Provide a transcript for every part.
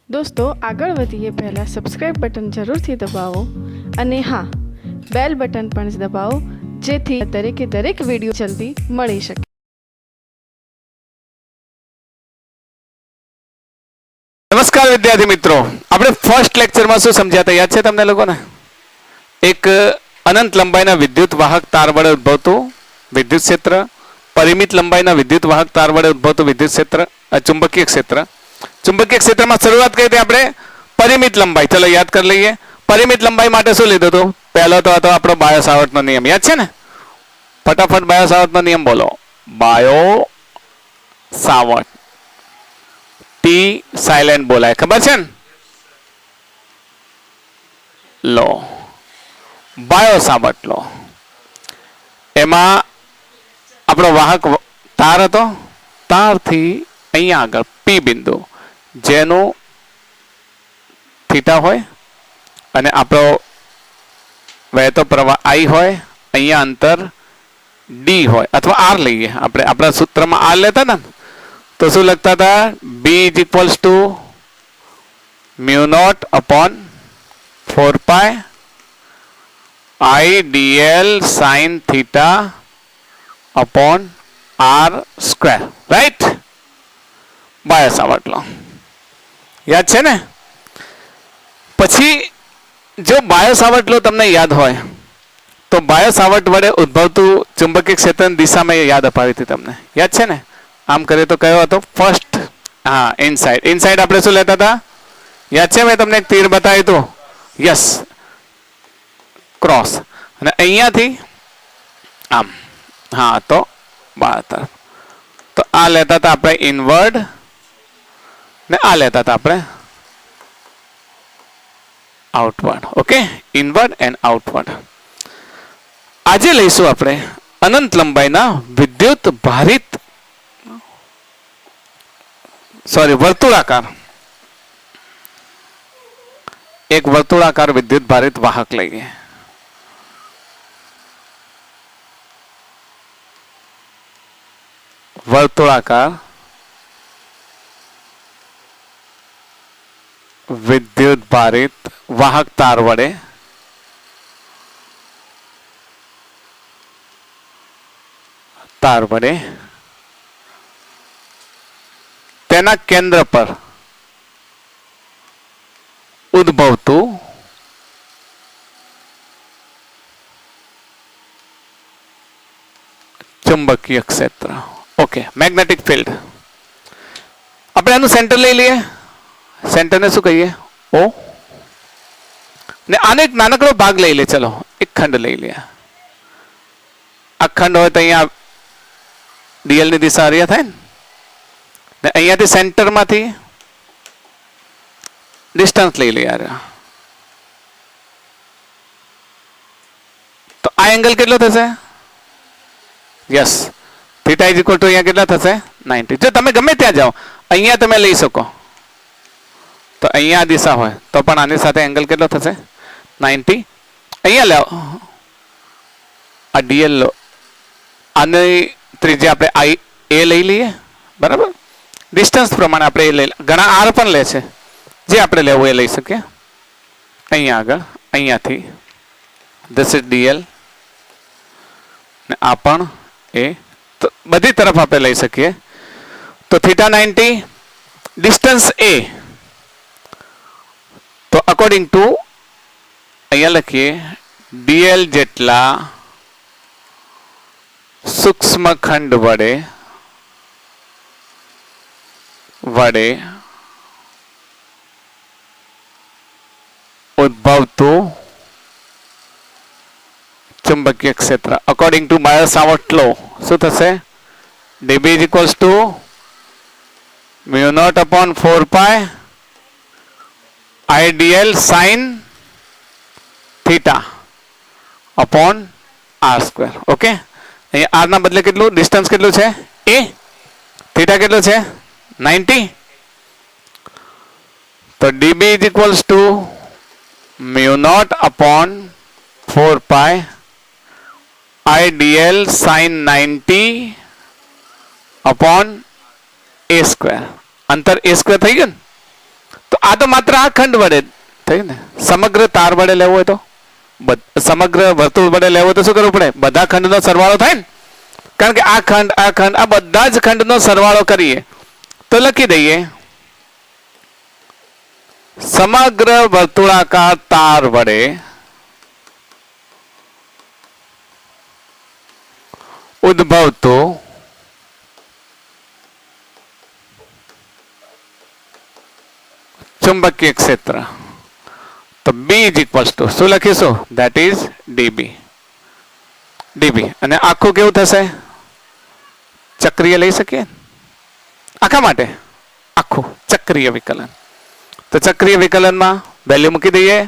દોસ્તો આગળ વધીએ પહેલાં સબસ્ક્રાઇબ બટન જરૂરથી દબાવો અને હા બેલ બટન પણ દબાવો જેથી દરેક વિડીયો જલ્દી મળી શકે. નમસ્કાર વિદ્યાર્થી મિત્રો, આપણે ફર્સ્ટ લેક્ચરમાં શું સમજ્યા હતા યાદ છે તમને લોકોને? એક અનંત લંબાઈના વિદ્યુત વાહક તાર વડે ઉદ્ભવતું વિદ્યુત ક્ષેત્ર, પરિમિત લંબાઈના વિદ્યુત વાહક તાર વડે ઉદ્ભવતું વિદ્યુત ક્ષેત્ર, ચુંબકીય ક્ષેત્ર. ચુંબકીય ક્ષેત્રમાં શરૂઆત કરી હતી આપણે પરિમિત લંબાઈ. ચલો યાદ કરી લઈએ. પરિમિત લંબાઈ માટે શું લીધું હતું? પહેલો તો હતો આપણો બાયો સાવર્ટનો નિયમ, યાદ છે ને? ફટાફટ બાયો સાવર્ટનો નિયમ બોલો. બાયો સાવર્ટ, ટી સાયલેન્ટ બોલાય, ખબર છે ને? લો, બાયો સાવર્ટ લો. એમાં આપણો વાહક તાર હતો, તારથી અહીંયા આગળ પી બિંદુ જેનું થીટા હોય અને આપણો વહેતો પ્રવાહ આઈ હોય, અહીંયા અંતર ડી હોય અથવા આર લઈએ આપણે. આપણા સૂત્રમાં આર લેતા હતા ને તો શું લખતા હતા? B is equals to mu naught upon 4 pi I d l sine theta upon R square, right? Biot Savart law, યાદ છે ને? પછી જો બાયો સાવર્ટ લો તમને યાદ હોય તો બાયો સાવર્ટ વડે ઉદ્ભવતું ચુંબકીય ક્ષેત્રની દિશા મેં યાદ અપાવી હતી તમને, યાદ છે ને? આમ કરીએ તો કયો હતો? ફર્સ્ટ, હા, ઇનસાઇડ. ઇનસાઇડ આપણે શું લેતા હતા? યાદ છે? મેં તમને એક તીર બતાવ્યું હતું, યસ, ક્રોસ. અને અહીંયાથી આમ, હા, તો બાર તરફ. તો આ લેતા હતા આપણે ઇનવર્ડ ને આ લેતા હતા આપણે outward. Okay, inward and outward. આજે લઈશું આપણે અનંત લંબાઈના વિદ્યુત ભારિત વર્તુળાકાર, એક વર્તુળાકાર વિદ્યુત ભારિત વાહક લઈએ. વર્તુળાકાર વિદ્યુત ભારિત વાહક તાર વડે તેના કેન્દ્ર પર ઉદ્ભવતું ચુંબકીય ક્ષેત્ર. Okay, magnetic field. આપણે આનું સેન્ટર લઈ લઈએ. સેન્ટરને શું કહીએ? ઓ. ને આનો એક નાનકડો ભાગ લઈ લે. ચલો એક ખંડ લઈ લે. આ ખંડ હોય તો અહીંયા ડીએલ ની દિશા હરિયા થાય ને અહીંયાથી સેન્ટરમાંથી ડિસ્ટન્સ લઈ લે યાર. તો આ એંગલ કેટલો થશે? Yes, theta is equal to અહીંયા કેટલા થશે? 90. જો તમે ગમે ત્યાં જાઓ અહીંયા તમે લઈ શકો તો અહીંયા દિશા હોય તો પણ આની સાથે એંગલ કેટલો થશે? 90. અહીંયા લાવો, આ ડીએલ લો, આની ત્રિજ્યા આપણે આઈ એ લઈ લઈએ, બરાબર? ડિસ્ટન્સ પ્રમાણે આપણે એ લઈ, ઘણા આર પણ લે છે, જે આપણે લેવું એ લઈ શકીએ. અહીંયા આગળ અહીંયાથી ધીસ ઇઝ ડીએલ ને આ પણ એ, તો બધી તરફ આપણે લઈ શકીએ. તો થીટા 90, ડિસ્ટન્સ એ. તો અકોર્ડિંગ ટુ અહીંયા લખીએ ડીએલ જેટલા સૂક્ષ્મ ખંડ વડે ઉદ્ભવતું ચુંબકીય ક્ષેત્ર. According to Biot Savart law શું થશે? DB is equals to mu naught upon 4 pi IDL sine theta upon R square. Okay, અહીંયા આર ના બદલે કેટલું ડિસ્ટન્સ કેટલું છે? એ. થીટા કેટલું છે? 90. તો dB is equals to mu naught upon 4 pi IDL sine 90 upon A square. અંતર એ સ્ક્વેર થઈ ગયું ને? તો આ તો માત્ર આ ખંડ વડે થયું ને. સમગ્ર તાર વડે લેવો હોય તો, સમગ્ર વર્તુળ વડે લેવો હોય તો શું કરવું પડે? બધા ખંડનો સરવાળો થાય ને. કારણ કે આ ખંડ આ બધા જ ખંડનો સરવાળો કરીએ તો લખી દઈએ સમગ્ર વર્તુળાકાર તાર વડે ઉદ્ભવતો ચુંબકીય ક્ષેત્ર. તો B ઇઝ ઇક્વલ્સ ટુ શું લખીશું? That is dB. અને આખું કેવું થશે? ચક્રીય લઈ શકીએ આખા માટે, આખું ચક્રીય વિકલન. તો ચક્રીય વિકલનમાં વેલ્યુ મૂકી દઈએ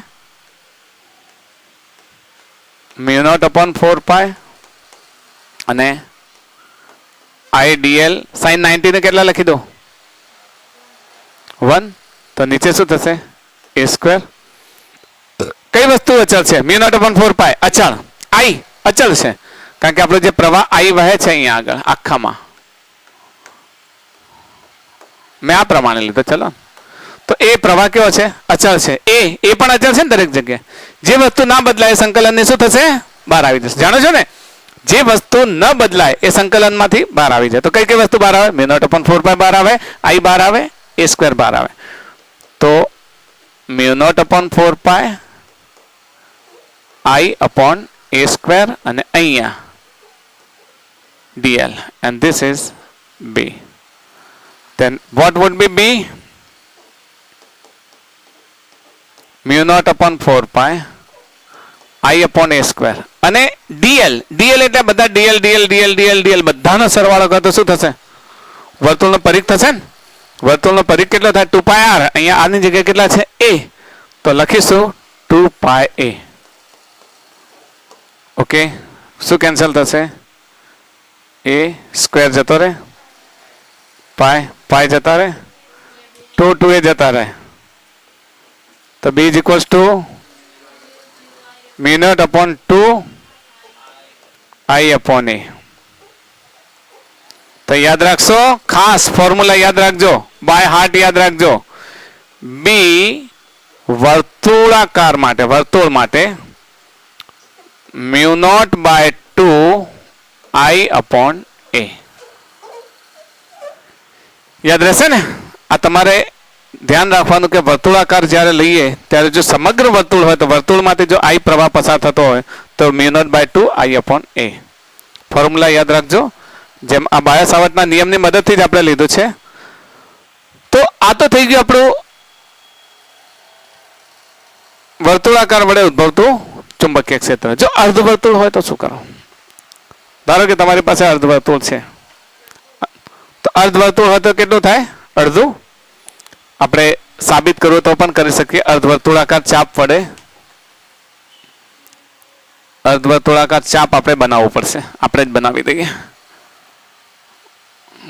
μ0/4π અને IDL sin 90 ને કેટલા લખી દો? 1. તો નીચે શું થશે? a². કઈ વસ્તુ અચળ છે? μ0/4π અચળ. I અચળ છે કારણ કે આપણો જે પ્રવાહ I વહે છે અહીંયા આગળ આખામાં, મેં આ પ્રમાણે લીધો. ચલો, તો એ પ્રવાહ કેવો છે? અચળ છે. એ પણ અચળ છે ને દરેક જગ્યાએ. જે વસ્તુ ના બદલાય સંકલનની શું થશે? બહાર આવી જશે. જાણો છો ને, જે વસ્તુ ન બદલાય એ સંકલનમાંથી બહાર આવી જાય. તો કઈ કઈ વસ્તુ બહાર આવે? μ0/4π બહાર આવે, I બહાર આવે, a² બહાર આવે. તો μ0/4π I/a² અને અહીંયા dl, and this is B. Then what would be B? μ0/4π I/a². અને dl એટલે બધા dl બધાનો સરવાળો કરો તો શું થશે? વર્તુળનો પરિઘ થશે ને. વર્તુળનો પરિઘ કેટલો થાય? 2πr. અહીંયા આની જગ્યાએ કેટલા છે? a. તો લખીશું 2πa. ઓકે, શું કેન્સલ થશે? a² જતો રહે, પાય જતા રહે, 2 જતા રહે. તો B is equals two μ0/2 I/a. તો યાદ રાખશો, ખાસ ફોર્મ્યુલા યાદ રાખજો, બાય હાર્ટ યાદ રાખજો. B વર્તુળાકાર માટે, વર્તુળ માટે μ0/2 I/a. યાદ રહેશે ને. આ તમારે ધ્યાન રાખવાનું કે વર્તુળાકાર જ્યારે લઈએ ત્યારે જો સમગ્ર વર્તુળ હોય તો વર્તુળમાંથી જો I પ્રવાહ પસાર થતો હોય તો μ0/2 I/a. ફોર્મ્યુલા યાદ રાખજો, જેમ આ બાયો સાવર્ટના નિયમની મદદથી જ આપણે લીધું છે. તો આ તો થઈ ગયું આપણું વર્તુળાકાર વડે ઉદ્ભવતું ચુંબકીય ક્ષેત્ર. જો અર્ધવર્તુળ હોય તો શું કરો? ધારો કે તમારી પાસે અર્ધવર્તુળ છે, તો અર્ધવર્તુળ હોય તો કેટલું થાય? અડધું. આપણે સાબિત કરવું તો પણ કરી શકીએ. અર્ધવર્તુળાકાર ચાપ વડે અર્ધવર્તુળાકાર ચાપ આપણે બનાવવું પડશે. આપણે જ બનાવી દઈએ.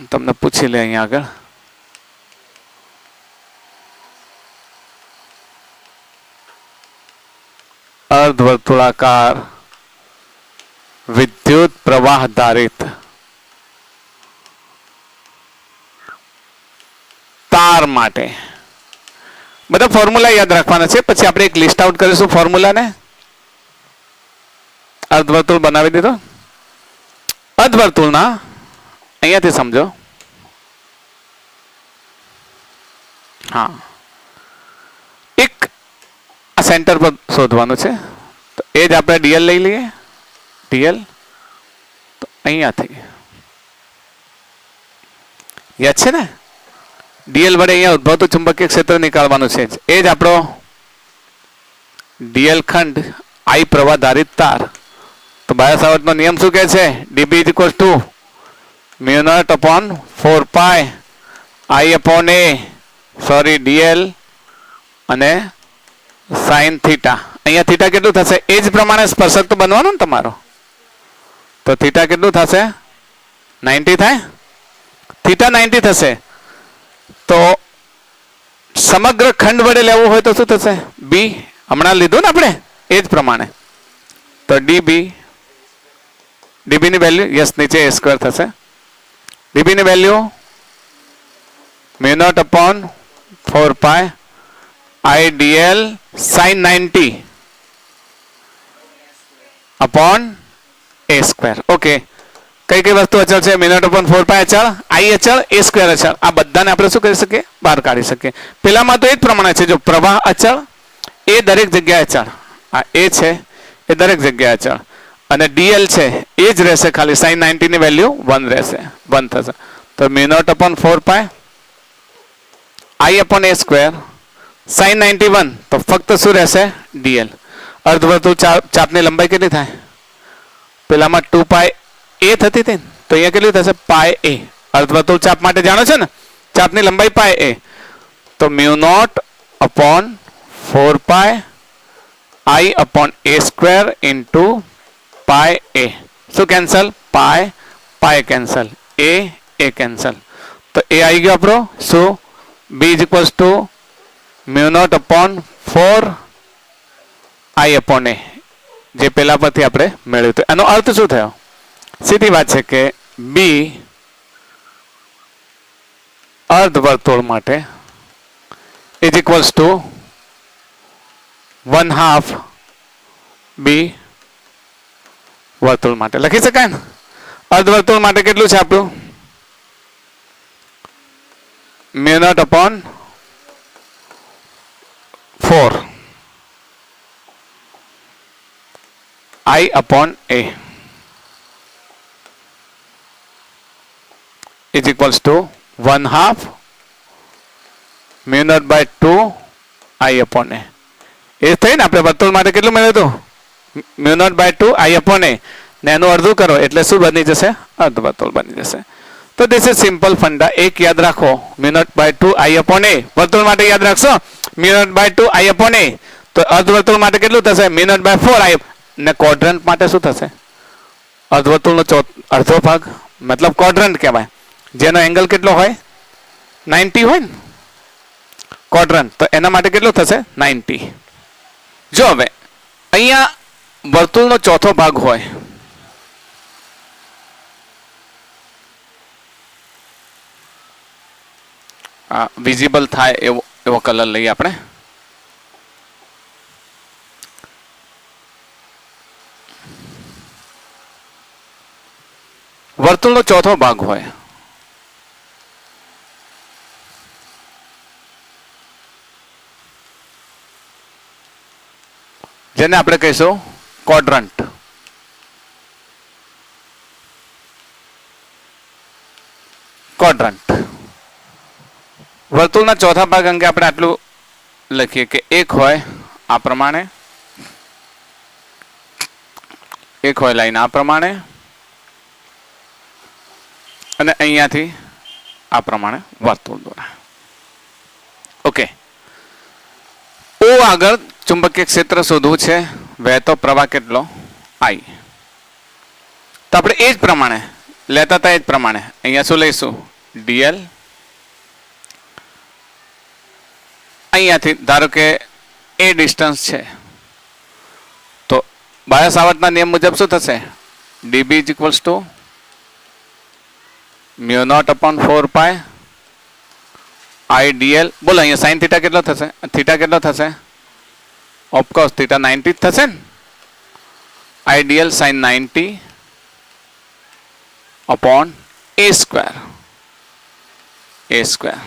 તમને પૂછી લે અહીંયા આગળ. અર્ધવર્તુળાકાર વિદ્યુત પ્રવાહ ધારિત તાર માટે બધા ફોર્મ્યુલા યાદ રાખવાના છે. પછી આપણે એક લિસ્ટ આઉટ કરીશું ફોર્મ્યુલાને. અર્ધવર્તુળ બનાવી દીધો. અર્ધવર્તુળના અહીંયાથી સમજો. હા, એક આ સેન્ટર પર શોધવાનું છે. તો એ જ આપણે dl લઈ લઈએ. dl તો અહીંયાથી યાદ છે ને, dl વડે અહીંયા ઉદ્ભવતું ચુંબકીય ક્ષેત્ર નીકાળવાનું છે. એ જ આપણો dl ખંડ I પ્રવાહ ધારિત તાર. તો બાયો સાવર્ટનો નિયમ શું કહે છે? dB = μ0/4π I/a, સોરી dl અને sin થીટા. અહીંયા થીટા કેટલું થશે? એ જ પ્રમાણે સ્પર્શક તો બનવાનો ને તમારો. તો થીટા કેટલું થશે? 90 થાય. થીટા 90 થશે. તો સમગ્ર ખંડ વડે લેવું હોય તો શું થશે? B હમણાં લીધું ને આપણે, એ જ પ્રમાણે. તો dB ની વેલ્યુ યસ નીચે a² થશે. dB ની value μ0/4π I d l sine 90 upon a square. Okay, કઈ કઈ વસ્તુ અચળ છે? મિનટ અપોન 4 અચળ, આઈ અચળ, એ સ્ક્વેર અચળ. આ બધાને આપણે શું કરી શકીએ? બહાર કાઢી શકીએ. પેલામાં તો એ જ પ્રમાણે છે. જો પ્રવાહ અચળ, એ દરેક જગ્યાએ અચળ. આ એ છે એ દરેક જગ્યાએ અચળ. અને ડીએલ છે એ જ રહેશે, ખાલી સાइन 90 ની વેલ્યુ 1 રહેશે, 1 થશે. તો mu naught upon 4 I upon A square sine 91. તો ફક્ત શું રહેશે? ડીએલ. અર્ધવર્તુળ ચાપની લંબાઈ કેટલી થાય? પેલામાં 2 પાય એ થતી હતી ને, તો અહીંયા કેટલી થશે? પાય એ. અર્ધવર્તુળ ચાપ માટે જાણો છો ને, ચાપની લંબાઈ પાય એ. તો mu naught upon 4 pi I upon A square into pi a. શું cancel? Pi pi cancel, a cancel. તો એ આવી ગયો આપણો શું? B is equals to mu naught upon 4 I upon a, જે પેલા પરથી આપણે મેળવ્યું હતું. એનો અર્થ શું થયો? સીધી વાત છે કે બી અર્ધવર્તુળ માટે ઇઝ ઇક્વલ્સ ટુ 1/2 બી વર્તુળ માટે લખી શકાય ને. અર્ધવર્તુળ માટે કેટલું છે આપણું? Mu naught upon 4 I upon a is equals to 1/2 mu naught by 2 I upon a. એ થઈ ને આપણે વર્તુળ માટે કેટલું મેળવ્યું હતું? Mu naught by 2 I upon a ને એનું અડધું કરો એટલે શું બની જશે? અર્ધવર્તુળ બની જશે. તો ધીસ ઇઝ સિમ્પલ ફંડા. એક યાદ રાખો, mu naught by 2 I upon a. વર્તુળ માટે યાદ રાખશો mu naught by 2 I upon a. તો અર્ધવર્તુળ માટે કેટલું થશે? Mu naught by 4 I. ને ક્વોડ્રન્ટ માટે શું થશે? અર્ધવર્તુળનો અડધો ભાગ, મતલબ ક્વોડ્રન્ટ કહેવાય, જેનો એંગલ કેટલો હોય? 90 હોય ને ક્વોડ્રન્ટ. તો એના માટે કેટલું થશે? 90. જો હવે અહીંયા વર્તુળનો ચોથો ભાગ હોય, વિઝિબલ થાય એવો કલર લઈએ આપણે. વર્તુળનો ચોથો ભાગ હોય, જેને આપણે કહીશું ક્વોડ્રન્ટ. ક્વોડ્રન્ટ વર્તુળના ચોથા ભાગ અંગે આપણે આટલું લખીએ કે એક હોય આ પ્રમાણે, એક હોય લાઈન આ પ્રમાણે, અને અહીંયાથી આ પ્રમાણે વર્તુળ દોરા. ઓકે. ઓ આગળ ચુંબકીય ક્ષેત્ર શોધવું છે. વહેતો પ્રવાહ કેટલો? I. તો આપણે એ જ પ્રમાણે લેતા હતા, એ જ પ્રમાણે અહીંયા શું લઈશું? dl. અહીંયાથી ધારો કે એ ડિસ્ટન્સ છે, તો બાયો સાવર્ટના નિયમ મુજબ શું થશે? db is equals to mu naught upon 4 pi I DL. બોલો અહીંયા સાઇન થીટા કેટલો થશે? થીટા કેટલો થશે? ઓફકોર્સ થીટા 90 જ થશે ને. આઈ ડીએલ સાઇન 90 અપોન એ સ્ક્વેર. એ સ્ક્વેર.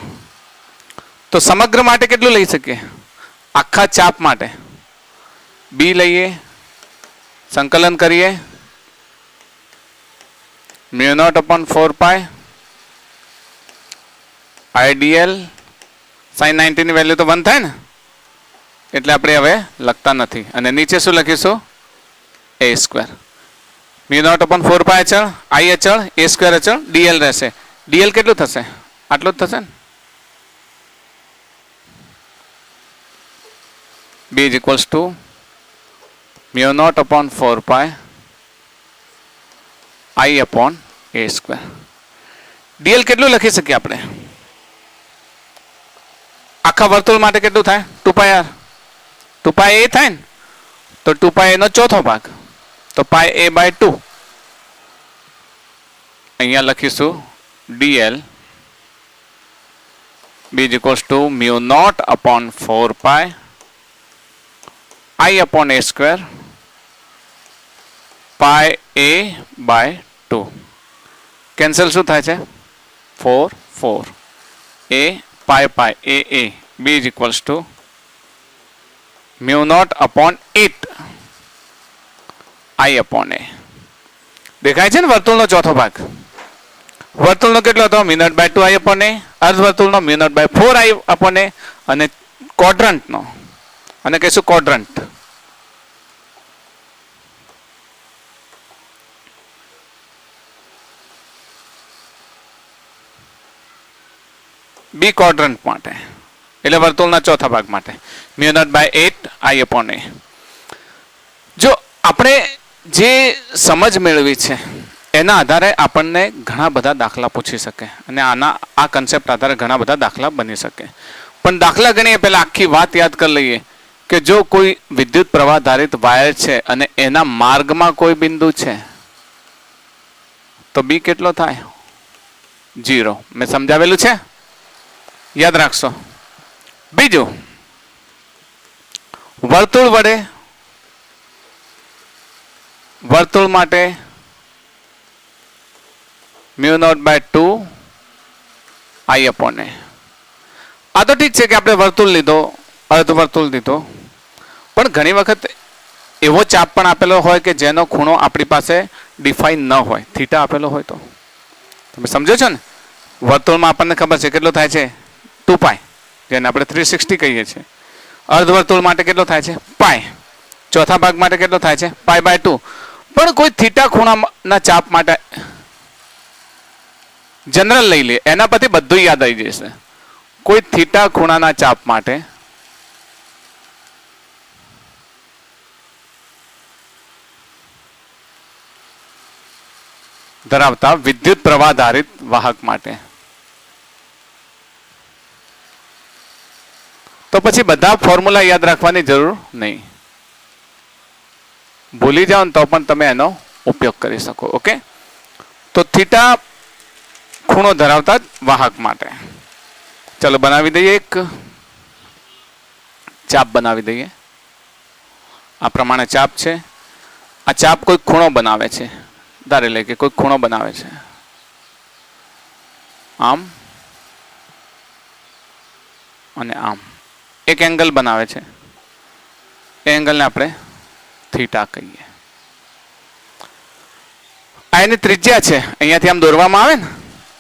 તો સમગ્ર માટે કેટલું લઈ શકીએ? આખા ચાપ માટે બી લઈએ, સંકલન કરીએ, mu naught upon 4 pi IDL sine 90 ની વેલ્યુ તો 1 થાય ને, એટલે આપણે હવે લખતા નથી. અને નીચે શું લખીશું? એ સ્ક્વેર. મ્યુ નોટ અપોન 4 પાય અચળ, આઈ અચળ, એ સ્ક્વેર અચળ, ડીએલ રહેશે. ડીએલ કેટલું થશે? આટલું જ થશે ને. B is equals to mu naught upon 4 pi I upon a square. dl કેટલું લખી શકીએ આપણે? આખા વર્તુળ માટે કેટલું થાય? 2 pi r. 2 pi a થાય ને, તો 2 pi a નો ચોથો ભાગ, તો pi a by 2. અહીંયા લખીશું dl B is equals to mu naught upon 4 pi I upon a square pi a by 2. Cancel શું થાય છે? 4 4 a pi pi a b is equals to mu naught upon 8 I upon a. દેખાય છે ને વર્તુળનો ચોથો ભાગ? વર્તુળનો કેટલો હતો? mu naught by 2 I upon a. અર્ધવર્તુળનો mu naught by 4 I upon a અને ક્વોડ્રન્ટનો અને કહીશું ક્વોડ્રન્ટ બી ક્વોડ્રન્ટ માટે એટલે વર્તુળના ચોથા ભાગ માટે mu naught by 8 I upon a. જો આપણે જે સમજ મેળવી છે એના આધારે આપણને ઘણા બધા દાખલા પૂછી શકે અને આ કન્સેપ્ટ આધારે ઘણા બધા દાખલા બની શકે. પણ દાખલા ગણીએ પહેલા આખી વાત યાદ કરી લઈએ કે જો કોઈ વિદ્યુત પ્રવાહ ધારિત વાયર છે અને એના માર્ગમાં કોઈ બિંદુ છે તો બી કેટલો થાય? 0. મેં સમજાવેલું છે, યાદ રાખશો. બીજું, વર્તુળ વડે વર્તુળ માટે mu naught by 2 I upon a. આ તો ઠીક છે કે આપણે વર્તુળ લીધો, અર્ધવર્તુળ લીધો, પણ ઘણી વખત એવો ચાપ પણ આપેલો હોય કે જેનો ખૂણો આપણી પાસે ડિફાઇન ન હોય, થીટા આપેલો હોય તો તમે સમજો છો ને? વર્તુળમાં આપણને ખબર છે કેટલો થાય છે? 2 પાઈ, જેને આપણે 360 કહીએ છીએ. અર્ધવર્તુળ માટે કેટલો થાય છે? પાઈ. ચોથા ભાગ માટે કેટલો થાય છે? Pi by 2. પણ કોઈ થીટા ખૂણાના ચાપ માટે જનરલ લઈ લે, એના પરથી બધું યાદ આવી જશે. કોઈ થીટા ખૂણાના ચાપ માટે ધરાવતા વિદ્યુત પ્રવાહ ધારિત વાહક માટે તો પછી બધા ફોર્મ્યુલા યાદ રાખવાની જરૂર નહીં. ભૂલી જાઓ ને તો પણ તમે એનો ઉપયોગ કરી શકો. ઓકે, તો થીટા ખૂણો ધરાવતા વાહક માટે ચલો બનાવી દઈએ, એક ચાપ બનાવી દઈએ. આ પ્રમાણે ચાપ છે. આ ચાપ કોઈ ખૂણો બનાવે છે, ધારી લે કે કોઈ ખૂણો બનાવે છે, આમ અને આમ એક એંગલ બનાવે છે. એ એંગલને આપણે થીટા કહીએ. આ એની ત્રિજ્યા છે, અહીંયાથી આમ દોરવામાં આવે ને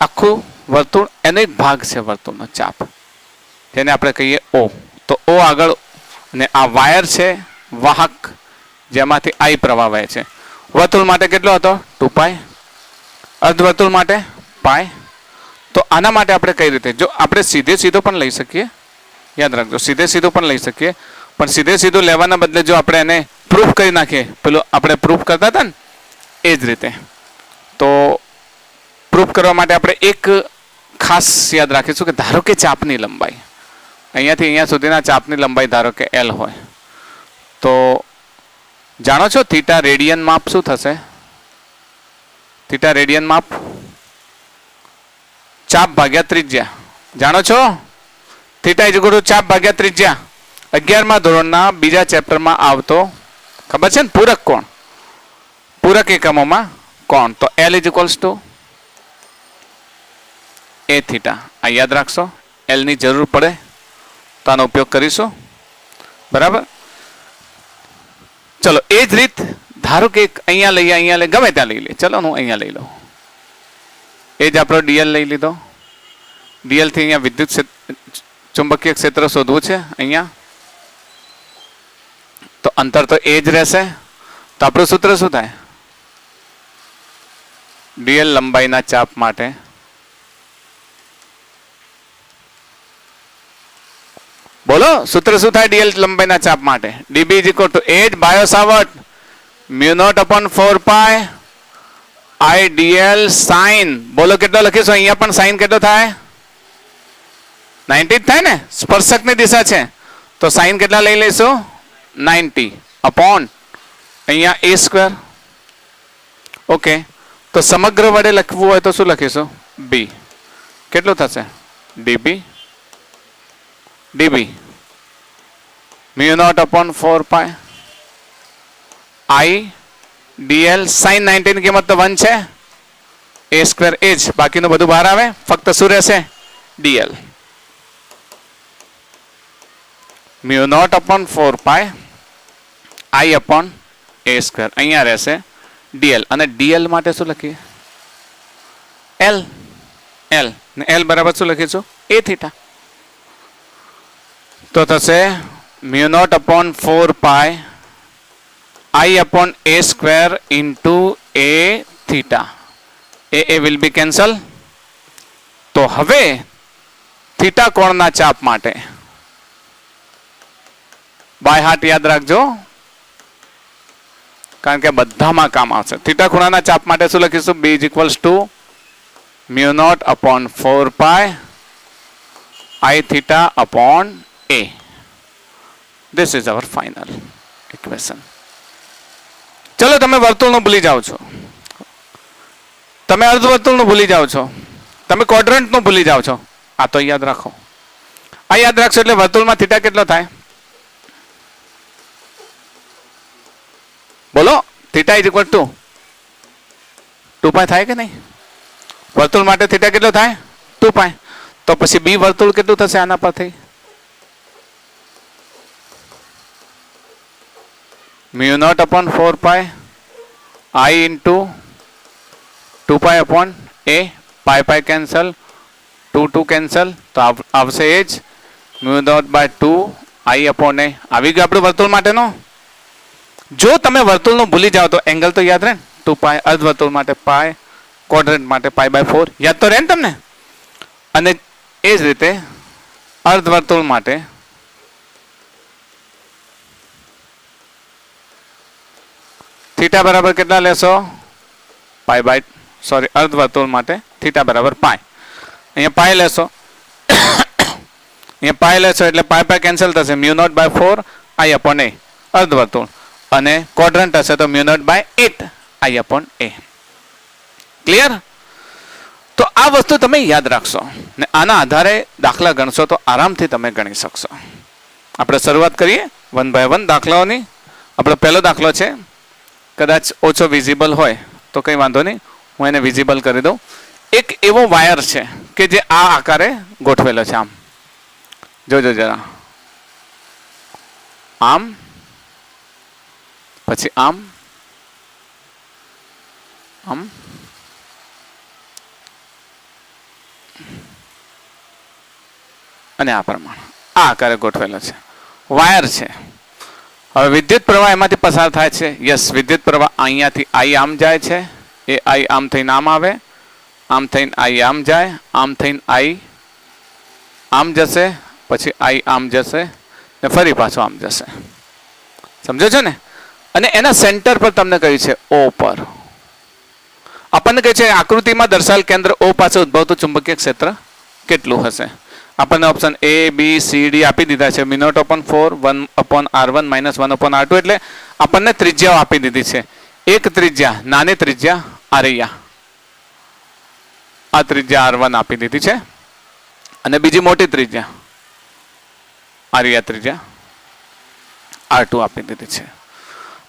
આખું વર્તુળ, એનો એક ભાગ છે વર્તુળનો ચાપ, જેને આપણે કહીએ O. તો O આગળ, અને આ વાયર છે, વાહક, જેમાંથી I પ્રવાહ વહે છે. વર્તુળ માટે કેટલો હતો? 2 પાઈ. અર્ધવર્તુળ માટે પાઈ. તો આના માટે આપણે કઈ રીતે, જો આપણે સીધે સીધો પણ લઈ શકીએ, યાદ રાખજો, સીધે સીધું પણ લઈ શકીએ, પણ સીધે સીધું લેવાના બદલે જો આપણે એને પ્રૂફ કરી નાખીએ, પેલું આપણે પ્રૂફ કરતા હતા ને એ જ રીતે, તો પ્રૂફ કરવા માટે આપણે એક ખાસ યાદ રાખીશું કે ધારો કે ચાપની લંબાઈ અહીંયાથી અહીંયા સુધીના ચાપની લંબાઈ ધારો કે L હોય, તો જાણો છો થીટા રેડિયન માપ શું થશે? થીટા રેડિયન માપ ચાપ ભાગ્યા ત્રિજ્યા. જાણો છો? થીટા ઇઝ ઇક્વલ ટુ ચાપ ભાગ્યા ત્રિજ્યા. 11મા ધોરણના બીજા ચેપ્ટરમાં આવતો, ખબર છે ને, પૂરક કોણ, પૂરક એકમોમાં કોણ. તો L is equals two A theta. આ યાદ રાખશો, L ની જરૂર પડે તો આનો ઉપયોગ કરીશું. બરાબર? ચલો એ જ રીત ધારો કે અહીંયા લઈએ, ગમે ત્યાં લઈ લે, ચલો હું અહીંયા લઈ લઉં. એ જ આપણો DL લઈ લીધો. DL થી અહીંયા વિદ્યુત ચુંબકીય ક્ષેત્ર શોધવું છે અહીંયા, તો અંતર તો એ જ રહેશે. તો આપણું સૂત્ર શું થાય? DL લંબાઈના ચાપ માટે બોલો સૂત્ર શું થાય? DL લંબાઈના ચાપ માટે DB is equal to 8 Biot Savart mu naught upon 4 pi I DL sin. બોલો કેટલો લખીશું? અહીંયા પણ sin કેટલો થાય? 90 થાય ને, સ્પર્શકની દિશા છે તો sin કેટલા લઈ લઈશું? 90 upon અહીંયા a સ્ક્વેર. ઓકે, તો સમગ્ર વડે લખવું હોય તો શું લખીશું? B. કેટલું થશે? DB dB mu naught upon 4 pi I dl sin 90 ની કિંમત તો 1 છે, a સ્ક્વેર એ જ, બાકીનું બધું બહાર આવે, ફક્ત શું રહેશે dl mu naught upon 4 pi I upon a square, અહીંયા રહેશે dl, અને dl માટે શું લખીએ l, l ને l બરાબર શું લખીશું a થીટા, તો થશે mu naught upon 4 pi I upon a square into a theta, a will be cancel. તો હવે થીટા કોણના ચાપ માટે બાય હાર્ટ યાદ રાખજો, કારણ કે બધામાં કામ આવશે. થીટા ખૂણાના ચાપ માટે શું લખીશું, b is equals to mu naught upon 4 pi I theta upon a. This is our final equation. ચલો તમે વર્તુળનું ભૂલી જાઓ છો, તમે અર્ધવર્તુળનું ભૂલી જાઓ છો, તમે ક્વોડ્રન્ટનું ભૂલી જાઓ છો, આ તો યાદ રાખો. આ યાદ રાખશો એટલે વર્તુળમાં થીટા કેટલો થાય, બોલો, થીટા ઇઝ ઇક્વલ ટુ 2 પાઈ થાય કે નહીં? વર્તુળ માટે થીટા કેટલો થાય 2 પાઈ, તો પછી બી વર્તુળ કેટલું થશે આના પરથી, mu naught upon 4 pi I into 2 pi upon a, pi pi cancel, 2 cancel, તો આવશે એ જ mu naught by 2 I upon a. આવી ગયું આપણું વર્તુળ માટેનો. જો તમે વર્તુળનું ભૂલી જાઓ તો એંગલ તો યાદ રહે ને, 2 pi, અર્ધવર્તુળ માટે પાય, ક્વોડ્રન્ટ માટે પાઈ બાય 4 યાદ તો રહે ને તમને. અને એ જ રીતે અર્ધવર્તુળ માટે થીટા બરાબર કેટલા લેશો, પાઈ બાય, સોરી, અર્ધવર્તુળ માટે થીટા બરાબર પાઈ, અહીંયા પાઈ લેશો, અહીંયા પાઈ લેશો એટલે પાઈ પાઈ કેન્સલ થશે, mu naught by 4 I upon a અર્ધવર્તુળ, અને ક્વોડ્રન્ટ હશે તો mu naught by 8 I upon a. Clear? તો આ વસ્તુ તમે યાદ રાખશો ને આના આધારે દાખલા ગણશો તો આરામથી તમે ગણી શકશો. આપણે શરૂઆત કરીએ 1 by 1 દાખલાઓની. આપણો પહેલો દાખલો છે, કદાચ ઓછો વિઝિબલ હોય તો કંઈ વાંધો નહીં, હું એને વિઝિબલ કરી દઉં. એક એવો વાયર છે કે જે આ આકારે ગોઠવેલો છે, આમ જોજો જરા, આમ, પછી આમ, આમ, અને આ પ્રમાણે આ આકારે ગોઠવેલો છે, વાયર છે. હવે વિદ્યુત પ્રવાહ એમાંથી પસાર થાય છે. યસ, વિદ્યુત પ્રવાહ અહીંયાથી I આમ જાય છે, એ I આમ થઈને આમ આવે, આમ થઈને I આમ જાય, આમ થઈને I આમ જશે, પછી I આમ જશે ને ફરી પાછો આમ જશે. સમજો છો ને? અને એના સેન્ટર પર તમને કહ્યું છે O પર. આપણને કહે છે આકૃતિમાં દર્શાવેલ કેન્દ્ર O પાસે ઉદ્ભવતું ચુંબકીય ક્ષેત્ર કેટલું હશે. આપણને option A, B, C, D આપી દીધા છે. mu naught upon 4 1 upon r1 minus 1 upon r2, એટલે આપણને ત્રિજ્યાઓ આપી દીધી છે. એક ત્રિજ્યા, નાની ત્રિજ્યા આરૈયા, આ ત્રિજ્યા r1 આપી દીધી છે, અને બીજી મોટી ત્રિજ્યા આરૈયા ત્રિજ્યા r2 આપી દીધી છે.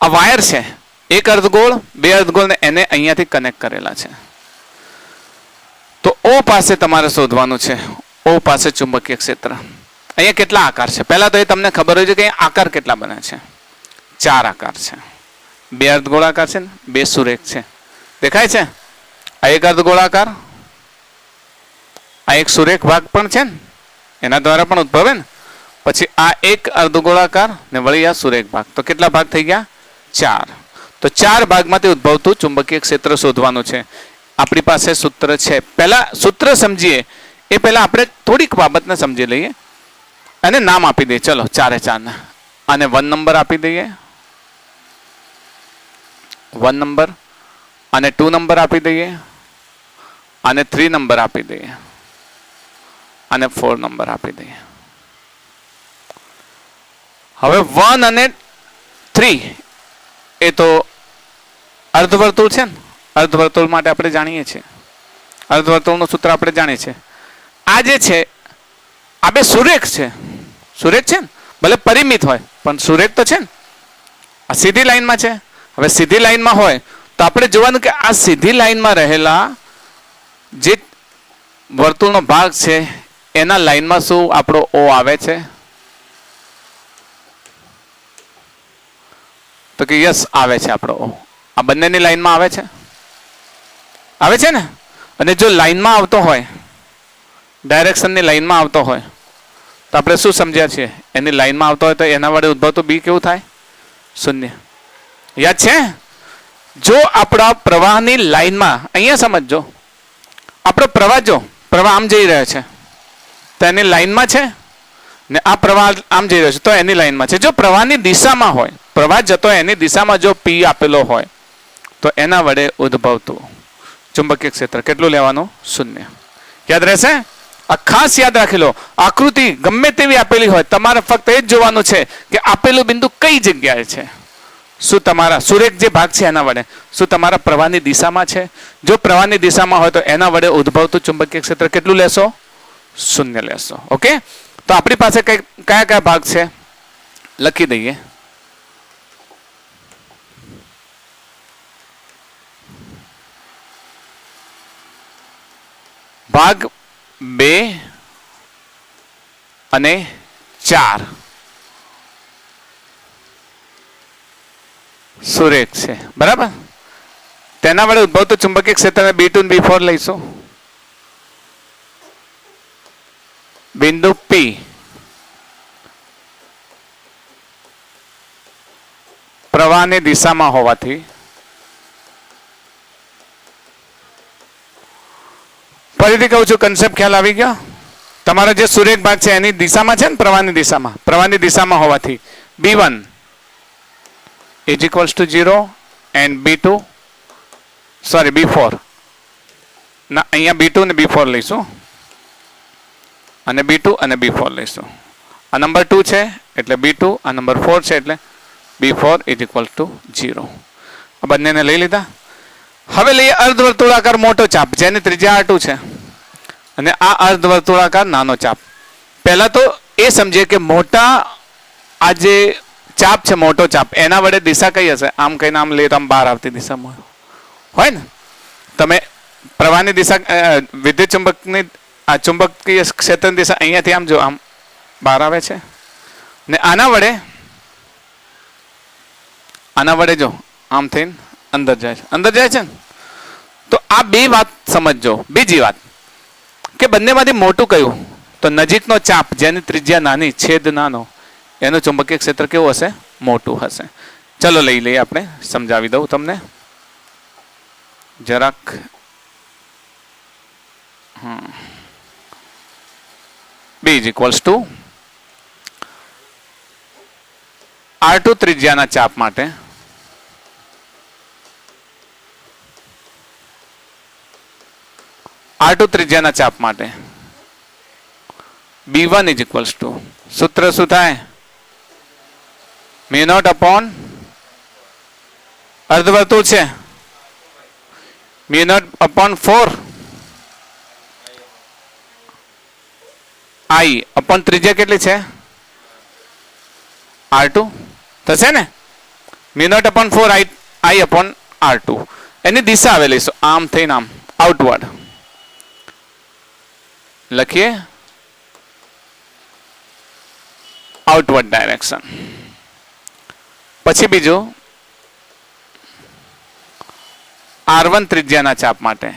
આ વાયર છે, એક અર્ધગોળ, બે અર્ધગોળ ને એને અહીંયાથી કનેક્ટ કરેલા છે. તો O પાસે તમારે શોધવાનું છે, O પાસે ચુંબકીય ક્ષેત્ર. અહીંયા કેટલા આકાર છે પહેલા તો એ તમને ખબર હોય છે કે આકાર કેટલા બને છે. 4 આકાર છે, બે અર્ધગોળાકાર છે ને બે સુરેખ છે. દેખાય છે? આ એક અર્ધગોળાકાર, આ એક સુરેખ ભાગ પણ છે ને, એના દ્વારા પણ ઉદ્ભવે ને. પછી આ એક અર્ધગોળાકાર ને વળી આ સુરેખ ભાગ, તો કેટલા ભાગ થઈ ગયા? 4. તો 4 ભાગમાંથી ઉદ્ભવતું ચુંબકીય ક્ષેત્ર શોધવાનું છે. આપણી પાસે સૂત્ર છે. પહેલા સૂત્ર સમજીએ એ પહેલા આપણે થોડીક બાબતને સમજી લઈએ અને નામ આપી દઈએ. ચલો 4 ના આને 1 નંબર આપી દઈએ, 1 નંબર, આને 2 નંબર આપી દઈએ, આને 3 નંબર આપી દઈએ, આને 4 નંબર આપી દઈએ. હવે 1 અને 3 એ તો અર્ધવર્તુળ છે ને, અર્ધવર્તુળ માટે આપણે જાણીએ છીએ, અર્ધવર્તુળનું સૂત્ર આપણે જાણીએ છીએ. આ જે છે આ બે સુરેખ છે, સુરેખ છે ને, ભલે પરિમિત હોય પણ સુરેખ તો છે ને. આ સીધી લાઈનમાં છે. હવે સીધી લાઈનમાં હોય તો આપણે જોવાનું કે આ સીધી લાઈનમાં રહેલા જે વર્તુળનો ભાગ છે એના લાઈનમાં શું આપણો ઓ આવે છે? તો કે યસ આવે છે આપણો ઓ. આ બંનેની લાઈનમાં આવે છે, આવે છે ને. અને જો લાઈનમાં આવતો હોય, ડાયરેક્શનની લાઈનમાં આવતો હોય તો આપણે શું સમજ્યા છીએ? એની લાઈનમાં આવતો હોય તો એના વડે ઉદ્ભવતું બી કેવું થાય? શૂન્ય. યાદ છે? જો આપણા પ્રવાહની લાઈનમાં, અહીંયા સમજજો, આપણો પ્રવાહ જો પ્રવાહ આમ જઈ રહ્યો છે તો એની લાઈનમાં છે ને આ પ્રવાહ આમ જઈ રહ્યો છે તો એની લાઈનમાં છે. જો પ્રવાહની દિશામાં હોય, પ્રવાહ જતો એની દિશામાં જો પી આપેલો હોય તો એના વડે ઉદ્ભવતું ચુંબકીય ક્ષેત્ર કેટલું લેવાનું? શૂન્ય. યાદ રહેશે? આ ખાસ યાદ રાખી લો. આકૃતિ ગમે તેવી આપેલી હોય, તમારે ફક્ત એ જ જોવાનું છે કે આપેલું બિંદુ કઈ જગ્યાએ છે. શું તમારા સુરેખ જે ભાગ છે એના વડે, શું તમારા પ્રવાહની દિશામાં છે? જો પ્રવાહની દિશામાં હોય તો એના વડે ઉદ્ભવતું ચુંબકીય ક્ષેત્ર કેટલું લેશો? શૂન્ય લેશો. ઓકે, તો આપણી પાસે કયા કયા ભાગ છે લખી દઈએ. ભાગ 2 અને 4 સુરેખ છે, બરાબર. તેના વડે ઉદ્ભવતું ચુંબકીય ક્ષેત્ર B2 અને B4 લઈશું. બિંદુ P પ્રવાહની દિશામાં હોવાથી ફરીથી કહું છું, કન્સેપ્ટ ખ્યાલ આવી ગયો? તમારો જે સુરેખ ભાગ છે એની દિશામાં છે ને, પ્રવાહની દિશામાં, પ્રવાહની દિશામાં હોવાથી B1 is equals to 0 and B2 sorry B4 ના, અહીંયા B2 અને B4 લઈશું અને B2 અને B4 લઈશું. આ નંબર 2 છે એટલે B2, આ નંબર 4 છે એટલે B4 is equal to 0. આ બંનેને લઈ લીધા. હવે લઈએ અર્ધવર્તુળાકાર મોટો ચાપ જેની ત્રિજ્યા R2 છે અને આ અર્ધવર્તુળાકાર નાનો ચાપ. પહેલા તો એ સમજીએ કે મોટા આ જે ચાપ છે, મોટો ચાપ, એના વડે દિશા કઈ હશે? આમ કહીને આમ લઈએ તો આમ બહાર આવતી દિશામાં હોય ને. તમે પ્રવાહની દિશા, વિદ્યુત ચુંબકની આ ચુંબકીય ક્ષેત્રની દિશા અહીંયાથી આમ જો આમ બહાર આવે છે ને આના વડે જો આમ થઈને અંદર જાય છે, અંદર જાય છે ને. તો આ બે વાત સમજજો. બીજી વાત કે બંનેમાંથી મોટું કયું? તો નજીકનો ચાપ જેની ત્રિજ્યા નાની, છેદ નાનો, એનું ચુંબકીય ક્ષેત્ર કેવું હશે? મોટું હશે. ચલો લઈ લઈએ, આપણે સમજાવી દઉં તમને જરાક. B is equals to R2 ત્રિજ્યાના ચાપ માટે R2 ત્રિજ્યાના ચાપ માટે B1 is equals to, સૂત્ર શું થાય? μ0 upon અર્ધવર્તુળ છે, μ0 upon 4 I upon ત્રિજ્યા કેટલી છે? R2 થશે ને. μ0 upon 4 I upon R2. એની દિશા આવેલી છે આમ થઈને આમ આઉટવર્ડ લખીએ, આઉટવર્ડ ડાયરેક્શન. પછી બીજું R1 ત્રિજ્યાના ચાપ માટે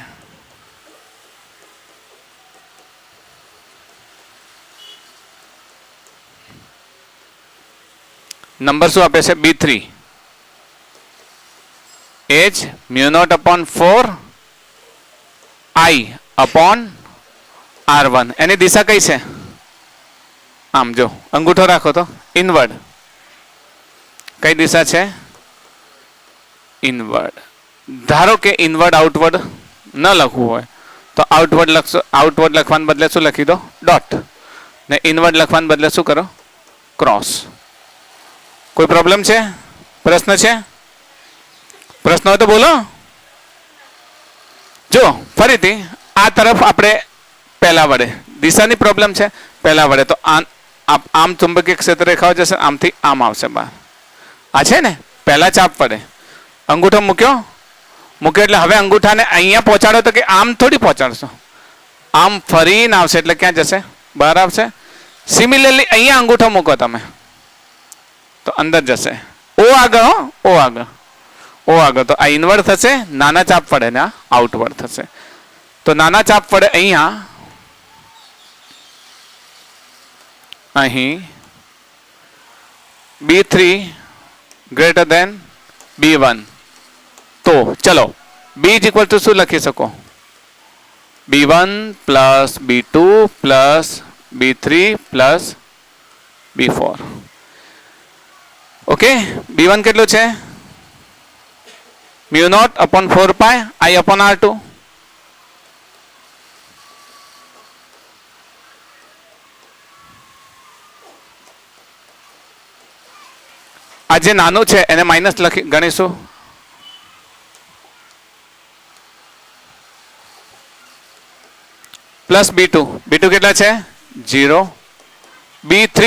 નંબર શું આપે છે? B3 age μ0 upon 4 I upon R1. એની દિશા કઈ છે? આમ જો અંગૂઠો રાખો તો ઇનવર્ડ. કઈ દિશા છે? ઇનવર્ડ. ધારો કે ઇનવર્ડ આઉટવર્ડ ન લખવું હોય તો આઉટવર્ડ લખશો. આઉટવર્ડ લખવાને બદલે શું લખી દો? ડોટ. ને ઇનવર્ડ લખવાને બદલે શું કરો? ક્રોસ. કોઈ પ્રોબ્લેમ છે? પ્રશ્ન છે? પ્રશ્ન હોય તો બોલો. જો ફરીથી આ તરફ આપણે પહેલા વડે દિશાની પ્રોબ્લેમ છે, પહેલા વડે તો આમ ચુંબકીય ક્ષેત્ર રેખાઓ જશે, આમથી આમ આવશે બહાર. આ છે ને પહેલા ચાપ પડે, અંગૂઠો મૂક્યો એટલે હવે અંગૂઠાને અહીંયા પહોંચાડો તો કે આમ થોડી પહોંચાડશો, આમ ફરીને આવશે એટલે ક્યાં જશે? બહાર આવશે. સિમિલરલી અહીંયા અંગૂઠો મૂકો તમે તો અંદર જશે. ઓ આગળ, ઓ આગળ, ઓ આગળ. તો આ ઇનવર્ડ થશે, નાના ચાપ પડે ને આ આઉટવર્ડ થશે. તો નાના ચાપ પડે અહીંયા, અહીં B3 ગ્રેટર દેન B1. તો ચલો B ઇઝ ઇક્વલ ટુ શું લખી શકો? B1 plus B2 plus B3 plus B4. Okay, B1 કેટલું છે? μ0/4π I/R2. આ જે નાનું છે એને માઇનસ લખી ગણીશું. પ્લસ B2 કેટલા છે? 0. B3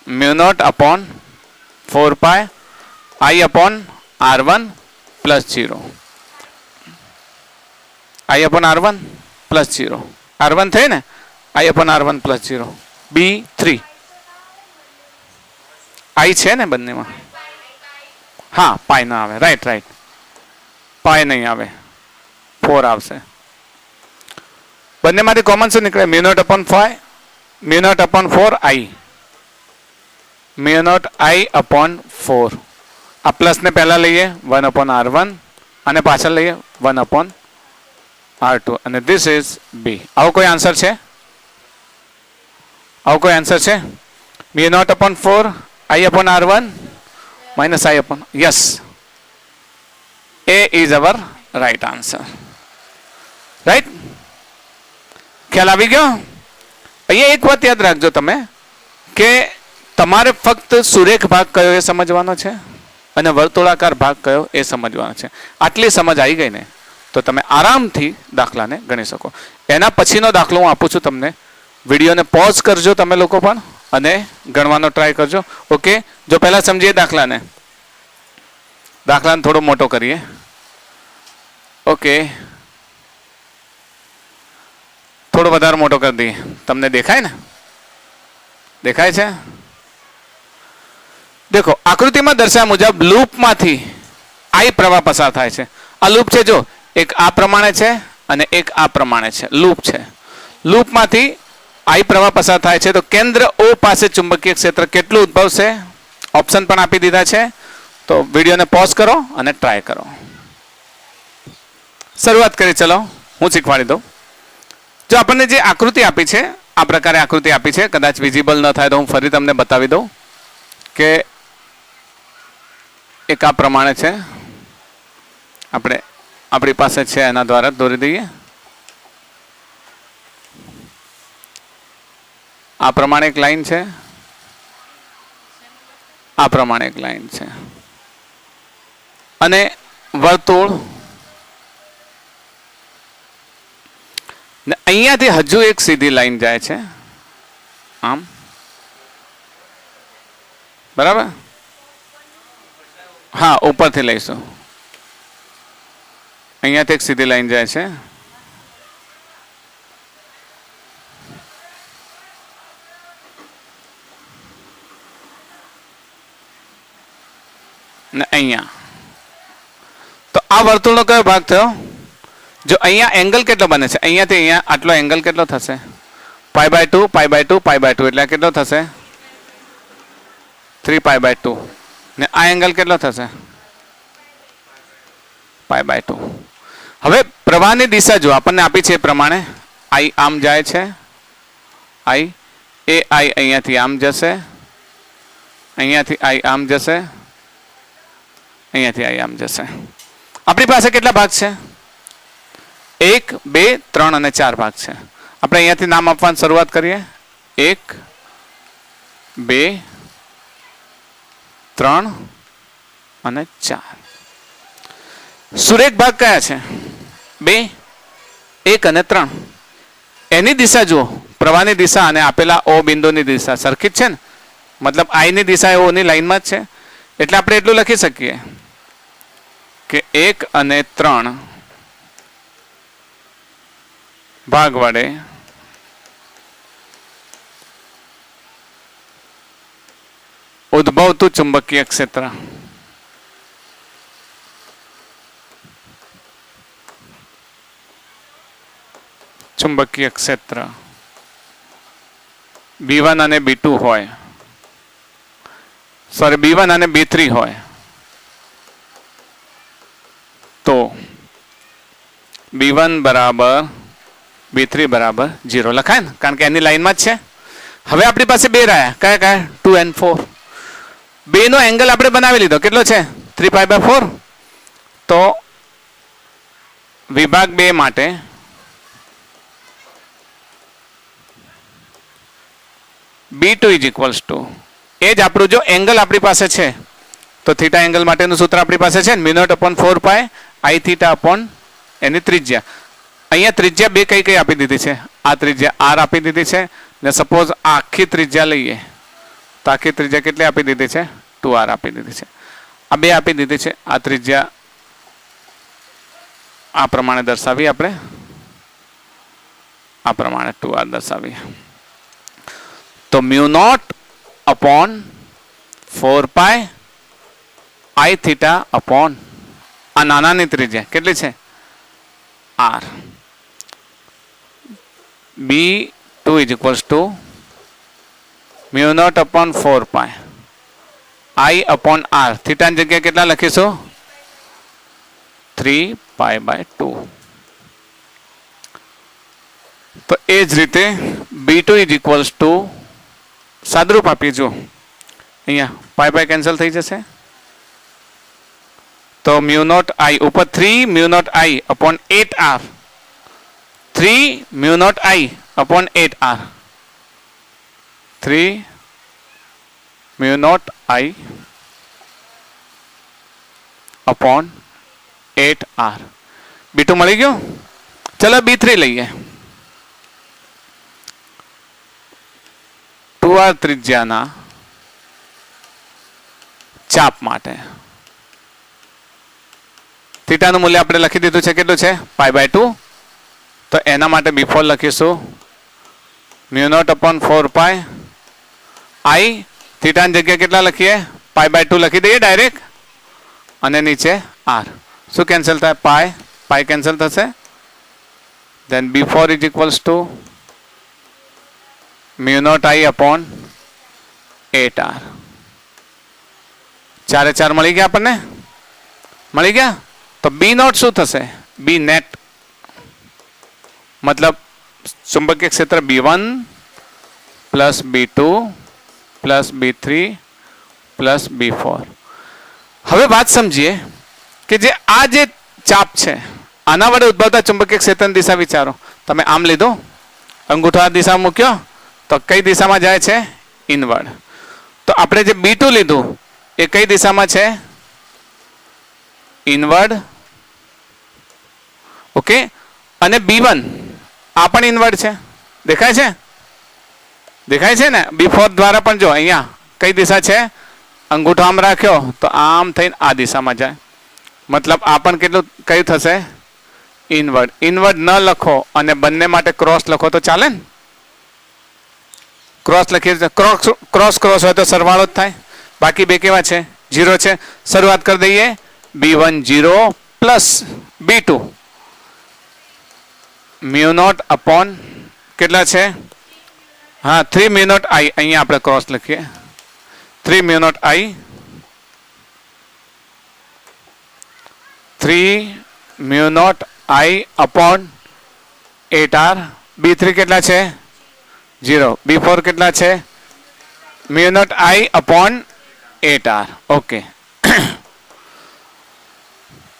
μ0/4π I/R1 plus 0. I/R1 plus 0. R1 થઈ ને, I/R1 પ્લસ 0. B3 I છે ને બંનેમાં? હા, પાય ના આવે. રાઈટ, પાય નહીં આવે, 4 આવશે. બંનેમાંથી કોમન શું નીકળે? μ0/4 I. μ0I/4. આ પ્લસ ને પહેલા લઈએ 1/R1 અને પાછળ લઈએ 1/R2 અને ધીસ ઇઝ B. આવો કોઈ આન્સર છે? આવો કોઈ આન્સર છે? μ0/4 I/R1 minus I upon, yes, A is our right answer. Right? ખ્યાલ આવી ગયો? અહીંયા એક વાત યાદ રાખજો તમે કે તમારે ફક્ત સુરેખ ભાગ કયો એ સમજવાનો છે અને વર્તુળાકાર ભાગ કયો એ સમજવાનો છે. આટલી સમજ આવી ગઈ ને તો તમે આરામથી દાખલાને ગણી શકો. એના પછીનો દાખલો હું આપું છું તમને. વિડીયોને પોઝ કરજો તમે લોકો પણ અને ગણવાનો ટ્રાય કરજો. ઓકે, જો પહેલા સમજીએ દાખલાને થોડો મોટો કરીએ. ઓકે, થોડો વધારે મોટો કરી દઈએ. તમને દેખાય ને? દેખાય છે? દેખો, આકૃતિમાં દર્શાવ્યા મુજબ લૂપમાંથી I પ્રવાહ પસાર થાય છે. આ લૂપ છે, જો એક આ પ્રમાણે છે અને એક આ પ્રમાણે છે. લૂપ છે. લૂપમાંથી I પ્રવાહ પસાર થાય છે તો કેન્દ્ર O પાસે ચુંબકીય ક્ષેત્ર કેટલું ઉદ્ભવશે? ઓપ્શન પણ આપી દીધા છે. તો વિડીયોને પોઝ કરો અને ટ્રાય કરો. શરૂઆત કરી, ચલો હું શીખવાડી દઉં. જો આપણને જે આકૃતિ આપી છે, આ પ્રકારે આકૃતિ આપી છે, કદાચ વિઝિબલ ન થાય તો હું ફરી તમને બતાવી દઉં કે એક આ પ્રમાણે છે. આપણી પાસે છે એના દ્વારા દોરી દઈએ. આ પ્રમાણે એક લાઈન છે, આ પ્રમાણે એક લાઈન છે અને વર્તુળ ને અહીંયાથી હજુ એક સીધી લાઈન જાય છે આમ, બરાબર? હા, ઉપરથી લઈશું. અહીંયાથી એક સીધી લાઈન જાય છે ને અહીંયા. તો આ વર્તુળનો કયો ભાગ થયો? જો અહીંયા એંગલ કેટલો બને છે? અહીંયાથી અહીંયા આટલો એંગલ કેટલો થશે? π/2 π/2 π/2 એટલે કેટલો થશે? 3π/2 ને આ એંગલ કેટલો થશે? π/2. હવે પ્રવાહની દિશા જો આપણને આપી છે એ પ્રમાણે I આમ જાય છે, I અહીંયાથી આમ જશે, અહીંયાથી I આમ જશે, અહીંયાથી I આમ જશે. આપણી પાસે કેટલા ભાગ છે? 1 2 3 અને 4 ભાગ છે. આપણે અહીંયાથી નામ આપવાની શરૂઆત કરીએ. 1 2 3 અને 4. સુરેખ ભાગ કયા છે? 2 1 અને 3. એની દિશા જુઓ, પ્રવાહની દિશા અને આપેલા ઓ બિંદુની દિશા સરખી જ છે ને, મતલબ આઈની દિશા એ ઓની લાઈનમાં જ છે. એટલે આપણે એટલું લખી શકીએ કે 1 અને 3 ભાગ વડે ઉદ્ભવતું ચુંબકીય ક્ષેત્ર B1 અને B2 હોય, સોરી B1 અને B3 હોય તો B1 બરાબર B3 બરાબર 0 લખાય ને, કારણ કે એની લાઈનમાં જ છે. હવે આપણી પાસે બે રહ્યા, કયા કયા? 2 and 4. બેનો એંગલ આપણે બનાવી લીધો, કેટલો છે? 3π/4. તો વિભાગ 2 માટે B2 ઇઝ ઇક્વલ્સ ટુ, એ જ આપણું જો એંગલ આપણી પાસે છે તો થીટા એંગલ માટેનું સૂત્ર આપણી પાસે છે ને, μ0/4π I થીટા અપોન એની ત્રિજ્યા. અહીંયા ત્રિજ્યા બે કઈ કઈ આપી દીધી છે? આ ત્રિજ્યા R આપી દીધી છે ને સપોઝ આખી ત્રિજ્યા લઈએ તો આખી ત્રિજ્યા કેટલી આપી દીધી છે? 2R આપી દીધી છે. આ બે આપી દીધી છે. આ ત્રિજ્યા આ પ્રમાણે દર્શાવી, આપણે આ પ્રમાણે 2R દર્શાવી. તો μ0/4π I થીટા અપોન આ નાનાની ત્રિજ્યા કેટલી છે? R. B2 is equals to μ0/4π I upon R. થીટાની જગ્યાએ કેટલા લખીશું? 3π/2. તો એ જ રીતે B2 ઇઝ ઇક્વલ્સ ટુ સાદરૂપ આપી, જો અહીંયા π કેન્સલ થઈ જશે તો μ0I ઉપર 3μ0I upon 8R, 3μ0I upon 8R, 3μ0I upon 8R. B2 મળી ગયું. ચલો B3 લઈએ. 2R ત્રિજ્યાના ચાપ માટે થીટાનું મૂલ્ય આપણે લખી દીધું છે, કેટલું છે? π/2. તો એના માટે B4 લખીશું μ0/4π I થીટાની જગ્યાએ કેટલા લખીએ? π/2 લખી દઈએ ડાયરેક્ટ, અને નીચે R. શું કેન્સલ થાય? π કેન્સલ થશે. Then B4 is equals to μ0I upon 8R. 4 4 મળી ગયા આપણને, મળી ગયા. તો B0 શું થશે? B નેટ, મતલબ ચુંબકીય ક્ષેત્ર B1 plus B2 plus B3 plus B4. હવે વાત સમજીએ કે જે આ જે ચાપ છે આના વડે ઉદ્ભવતા ચુંબકીય ક્ષેત્રની દિશા વિચારો. તમે આમ લીધું, અંગૂઠો આ દિશા મૂક્યો તો કઈ દિશામાં જાય છે? ઇનવર્ડ. તો આપણે જે B2 લીધું એ કઈ દિશામાં છે? ઇનવર્ડ. ઓકે. અને B1 આ પણ ઇનવર્ડ છે, દેખાય છે? દેખાય છે ને? B4 દ્વારા પણ જો અહીંયા કઈ દિશા છે? અંગૂઠો આમ રાખ્યો તો આમ થઈને આ દિશામાં જાય, મતલબ આ પણ કેટલું કયું થશે? ઇનવર્ડ. ઇનવર્ડ ન લખો અને બંને માટે ક્રોસ લખો તો ચાલે ને? ક્રોસ લખીએ, ક્રોસ ક્રોસ હોય તો સરવાળો જ થાય. બાકી બે કેવા છે? 0 છે. શરૂઆત કરી દઈએ. B1 0 પ્લસ B2 μ0 અપોન કેટલા છે? હા 3μ0I. અહીંયા આપણે ક્રોસ લખીએ 3μ0I, 3μ0I upon 8R. B3 કેટલા છે? 0. B4 કેટલા છે? μ0I upon 8R. ઓકે.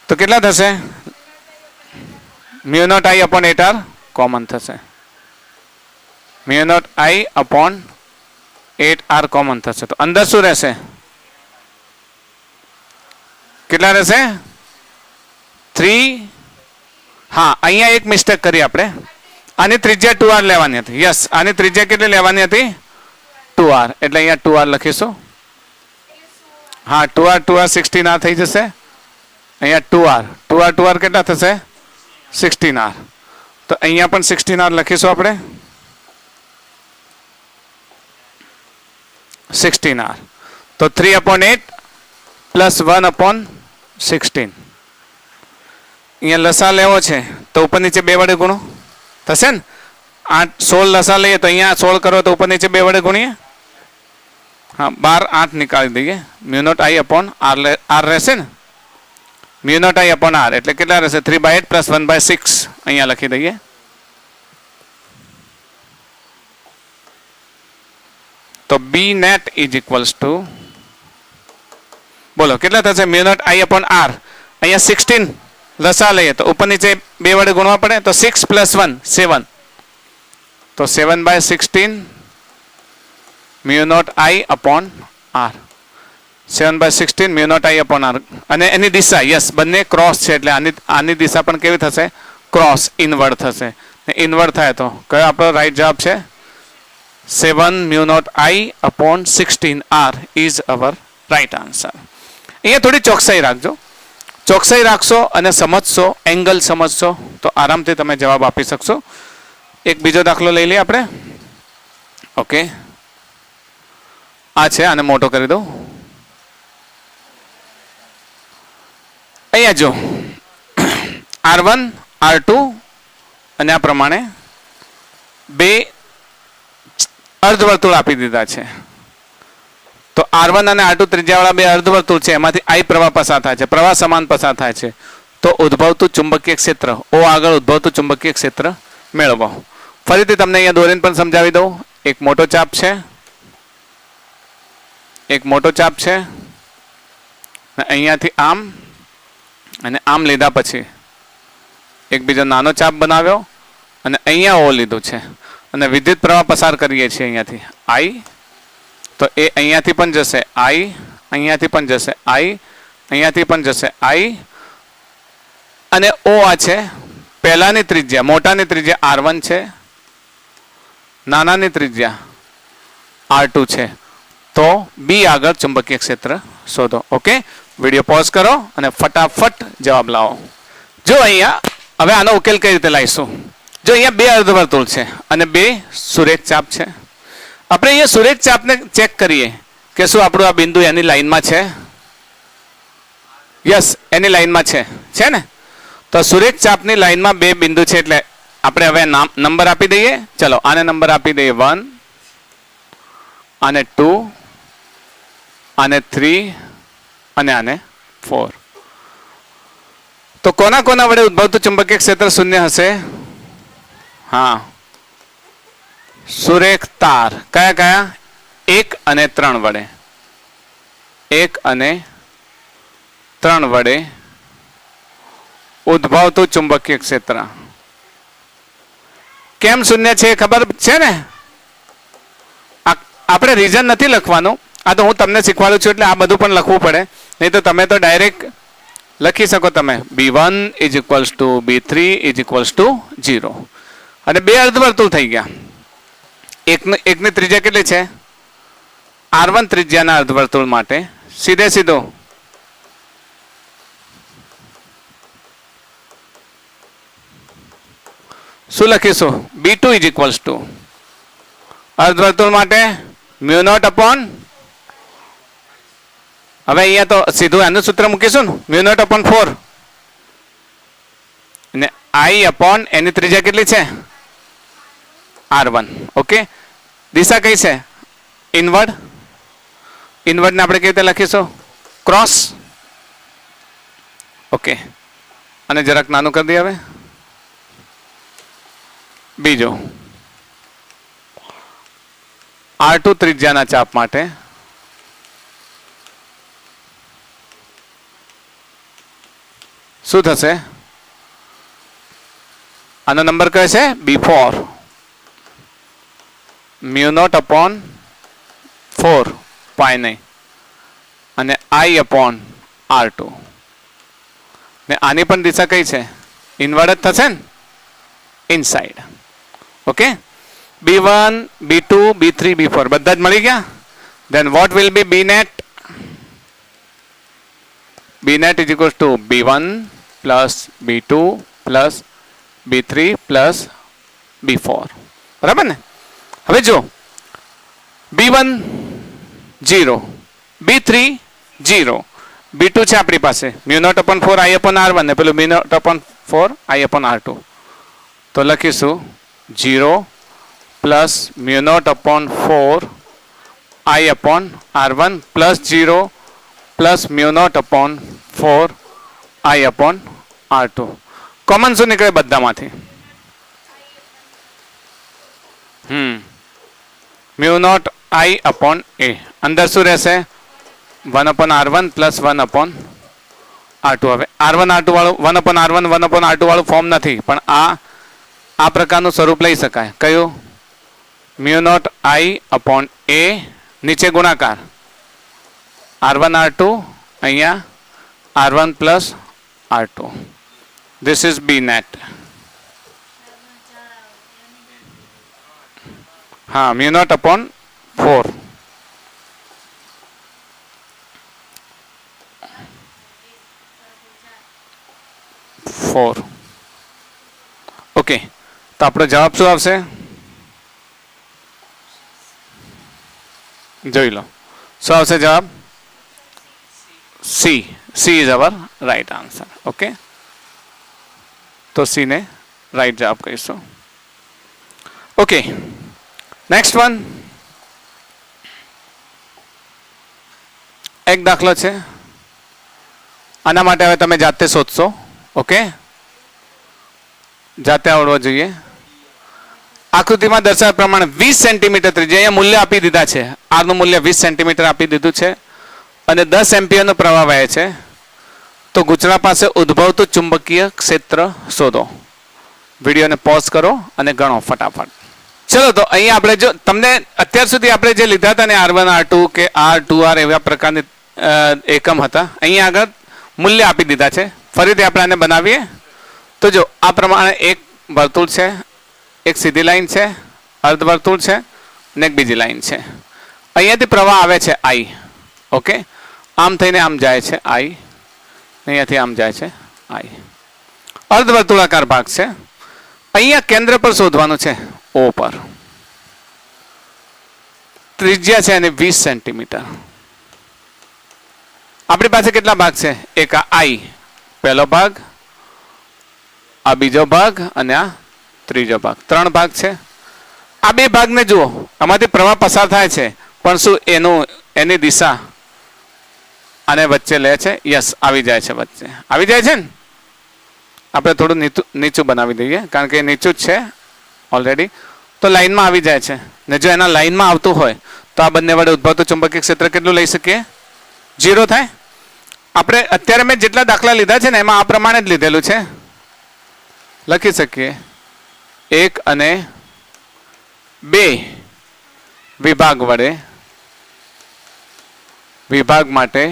તો કેટલા થશે? μ0I અપોન 8R કોમન થશે. μ0I અપોન 8R કોમન થશે. તો અંદર શું રહેશે? કેટલા રહેશે? 3. હા, અહીંયા એક મિસ્ટેક કરી આપણે. આની ત્રિજ્યા 2r લેવાની હતી. યસ, આની ત્રિજ્યા કેટલી લેવાની હતી? 2r. એટલે અહીંયા 2r લખીશું. હા, 2r 16r થઈ જશે. અહીંયા 2r કેટલા થશે? 16r. તો અહીંયા પણ 16r લખીશું આપણે. 16r. તો 3/8 પ્લસ 1/16. અહીંયા લસા લેવો છે તો ઉપર નીચે 2 વડે ગુણો થશે ને. 16 લસા લઈએ તો અહીંયા 16 કરો તો ઉપર નીચે 2 વડે ગુણીએ. हाँ 12 8 निकाली दीजिए. Mu naught I upon r रहશે ને. Mu naught I upon r એટલે કેટલા રહેશે? 3/8 પ્લસ 1/6 અહીંયા લખી દઈએ. તો B net is equals to બોલો કેટલા થશે? Mu naught I upon R અહીંયા 16 લસા લઈએ તો ઉપર નીચે 2 વડે ગુણવા પડે તો 6 પ્લસ 1 7. તો 7/16 mu naught I upon R. 7/16 mu naught I upon R. અને એની દિશા યસ બંને ક્રોસ છે એટલે આની દિશા પણ કેવી થશે? ક્રોસ ઇનવર્ડ થશે. ઇનવર્ડ થાય તો કયો આપણો રાઈટ જવાબ છે? 7 mu naught I upon 16 R is our right answer. અહીંયા થોડી ચોકસાઈ રાખજો. ચોકસાઈ રાખશો અને સમજશો, એંગલ સમજશો તો આરામથી તમે જવાબ આપી શકશો. એક બીજો દાખલો લઈ લઈએ આપણે. ઓકે, આ છે, આને મોટો કરી દઉં. અહીંયા જો R1 R2 અને આ પ્રમાણે 2 અર્ધવર્તુળ આપી દીધા છે. તો R1 અને R2 ત્રિજ્યાવાળા 2 અર્ધવર્તુળ છે. એમાંથી I પ્રવાહ પસાર થાય છે, પ્રવાહ સમાન પસાર થાય છે. તો ઉદ્ભવતું ચુંબકીય ક્ષેત્ર O આગળ ઉદ્ભવતું ચુંબકીય ક્ષેત્ર મેળવો. ફરીથી તમને અહીંયા દોરીને પણ સમજાવી દઉં. એક મોટો ચાપ છે, એક મોટો ચાપ છે, અહીંયાથી આમ અને આમ લીધા પછી એક બીજો નાનો ચાપ બનાવ્યો અને અહીંયા ઓ લીધું છે અને વિદ્યુત પ્રવાહ પસાર કરીએ છીએ અહીંયાથી I. તો એ અહીંયાથી પણ જશે I, અહીંયાથી પણ જશે I, અહીંયાથી પણ જશે I અને O આ છે. પહેલાની ત્રિજ્યા, મોટાની ત્રિજ્યા R1 છે, નાનાની ત્રિજ્યા R2 છે. તો બી આગળ ચુંબકીય ક્ષેત્ર શોધો. ઓકે, વિડીયો પોઝ કરો અને ફટાફટ જવાબ લાવો. જો અહીંયા હવે આનો ઉકેલ કઈ રીતે લાવીશું? જો અહીંયા 2 અર્ધવર્તુળ છે અને 2 સુરેખ ચાપ છે. આપણે અહીંયા સુરેખ ચાપને ચેક કરીએ કે શું આપણું આ બિંદુ એની લાઈનમાં છે. યસ, એની લાઈનમાં છે ને. તો સુરેખ ચાપની લાઈનમાં 2 બિંદુ છે એટલે આપણે હવે નંબર આપી દઈએ. ચલો આને નંબર આપી દઈએ 1, આને 2, આને 3 અને આને 4. તો કોના કોના વડે ઉદ્ભવતું ચુંબકીય ક્ષેત્ર શૂન્ય હશે? હા, સુરેખ તાર. કયા કયા? 1 અને 3 વડે. 1 અને 3 વડે ઉદ્ભવતું ચુંબકીય ક્ષેત્ર. કેમ શૂન્ય છે ખબર છે ને? આપણે રીઝન નથી લખવાનું. આ તો હું તમને શીખવાડું છું એટલે આ બધું પણ લખવું પડે. નહીં તો તમે તો ડાયરેક્ટ લખી શકો તમે B1 is equals two B3 is equals two 0 અને 2 અર્ધવર્તુળ થઈ ગયા. એકની ત્રિજ્યા કેટલી છે? R1 ત્રિજ્યાના અર્ધવર્તુળ માટે સીધે સીધો શું લખીશું? B2 ઇઝ ઇક્વલ્સ ટુ અર્ધવર્તુળ માટે म्यू नॉट अपॉन. હવે અહીંયા તો સીધું આનું સૂત્ર મૂકીશું ને, म्यू नॉट अपॉन 4 અને I अपॉन એની ત્રિજ્યા કેટલી છે? R1. ઓકે, દિશા કઈ છે? ઇનવર્ડ. ઇનવર્ડને આપણે કેવી રીતે લખીશું? ક્રોસ. ઓકે, અને જરાક નાનું કરી દઈએ. હવે બીજો R2 ત્રિજ્યાના ચાપ માટે શું થશે? આનો નંબર કયો છે? B4. म्यू नॉट अपॉन 4 પાઈ નહીં અને I अपॉन R2. ને આની પણ દિશા કઈ છે? ઇનવર્ડ જ થશે ને, inside. Okay, B1, B2, B3, B4 બધા જ મળી ગયા. Then what will be B net? B net is equals to B1 plus B2 plus B3 plus B4. બરાબર ને? હવે જો B1 0, B3 0, B2 છે આપણી પાસે μ0/4 I/R1 ને પેલું μ0/4 I/R2. તો લખીશું 0 plus μ0/4 I/R1 plus 0 plus μ0/4 I/R2. Common શું નીકળે બધામાંથી? μ0 I/A. અંદર શું રહેશે? 1/R1 plus 1/R2. હવે R1 R2 વાળું 1/R1 1/R2 વાળું ફોર્મ નથી, પણ આ પ્રકારનું સ્વરૂપ લઈ શકાય. કયું? μ0 I/A નીચે ગુણાકાર R1 R2, અહીંયા R1 plus R2. This is B net. हाँ, μ0/4. ઓકે, તો આપણો જવાબ શું આવશે? જોઈ લો શું આવશે જવાબ? C. She is our right answer. Okay, તો સી ને રાઈટ જવાબ કહીશું. Okay, next one. એક દાખલો છે, આના માટે હવે તમે જાતે શોધશો. ઓકે, જાતે આવડવો જોઈએ. આકૃતિમાં દર્શાવ્યા પ્રમાણે 20 સેન્ટીમીટર ત્રિજ્યા, અહીંયા મૂલ્ય આપી દીધા છે. આર નું મૂલ્ય 20 સેન્ટીમીટર આપી દીધું છે અને 10 એમ્પિયરનો પ્રવાહ વહે છે. તો ગુચરા પાસે ઉદ્ભવતું ચુંબકીય ક્ષેત્ર શોધો. વિડીયોને પોઝ કરો અને ગણો ફટાફટ. ચલો, તો અહીંયા આપણે જો તમને અત્યાર સુધી આપણે જે લીધા હતા ને R1 R2 કે R2R એવા પ્રકારની એકમ હતા, અહીંયા આગળ મૂલ્ય આપી દીધા છે. ફરીથી આપણે આને બનાવીએ તો જો આ પ્રમાણે એક વર્તુળ છે, એક સીધી લાઈન છે, અર્ધવર્તુળ છે અને એક બીજી લાઈન છે. અહીંયાથી પ્રવાહ આવે છે I. ઓકે, આમ થઈને આમ જાય છે I, અહીંયાથી આમ જાય છે I. અર્ધવર્તુળાકાર ભાગ છે. અહીંયા કેન્દ્ર પર શોધવાનું છે, O પર. ત્રિજ્યા છે એની 20 સેન્ટીમીટર. આપણી પાસે કેટલા ભાગ છે? એક આ I પહેલો ભાગ, આ બીજો ભાગ અને આ ત્રીજો ભાગ. 3 ભાગ છે. આ બે ભાગને જુઓ, આમાંથી પ્રવાહ પસાર થાય છે, પણ શું એની દિશા આને વચ્ચે લે છે? યસ, આવી જાય છે, વચ્ચે આવી જાય છે ને. આપણે થોડું નીચું બનાવી દઈએ કારણ કે નીચું જ છે ઓલરેડી. તો લાઈનમાં આવી જાય છે ને જો એના લાઈનમાં આવતું હોય તો આ બંને વડે ઉદ્ભવતું ચુંબકીય ક્ષેત્ર કેટલું લઈ શકીએ? 0 થાય. આપણે અત્યારે મેં જેટલા દાખલા લીધા છે ને એમાં આ પ્રમાણે જ લીધેલું છે. લખી શકીએ 1 અને 2 વિભાગ વડે વિભાગ માટે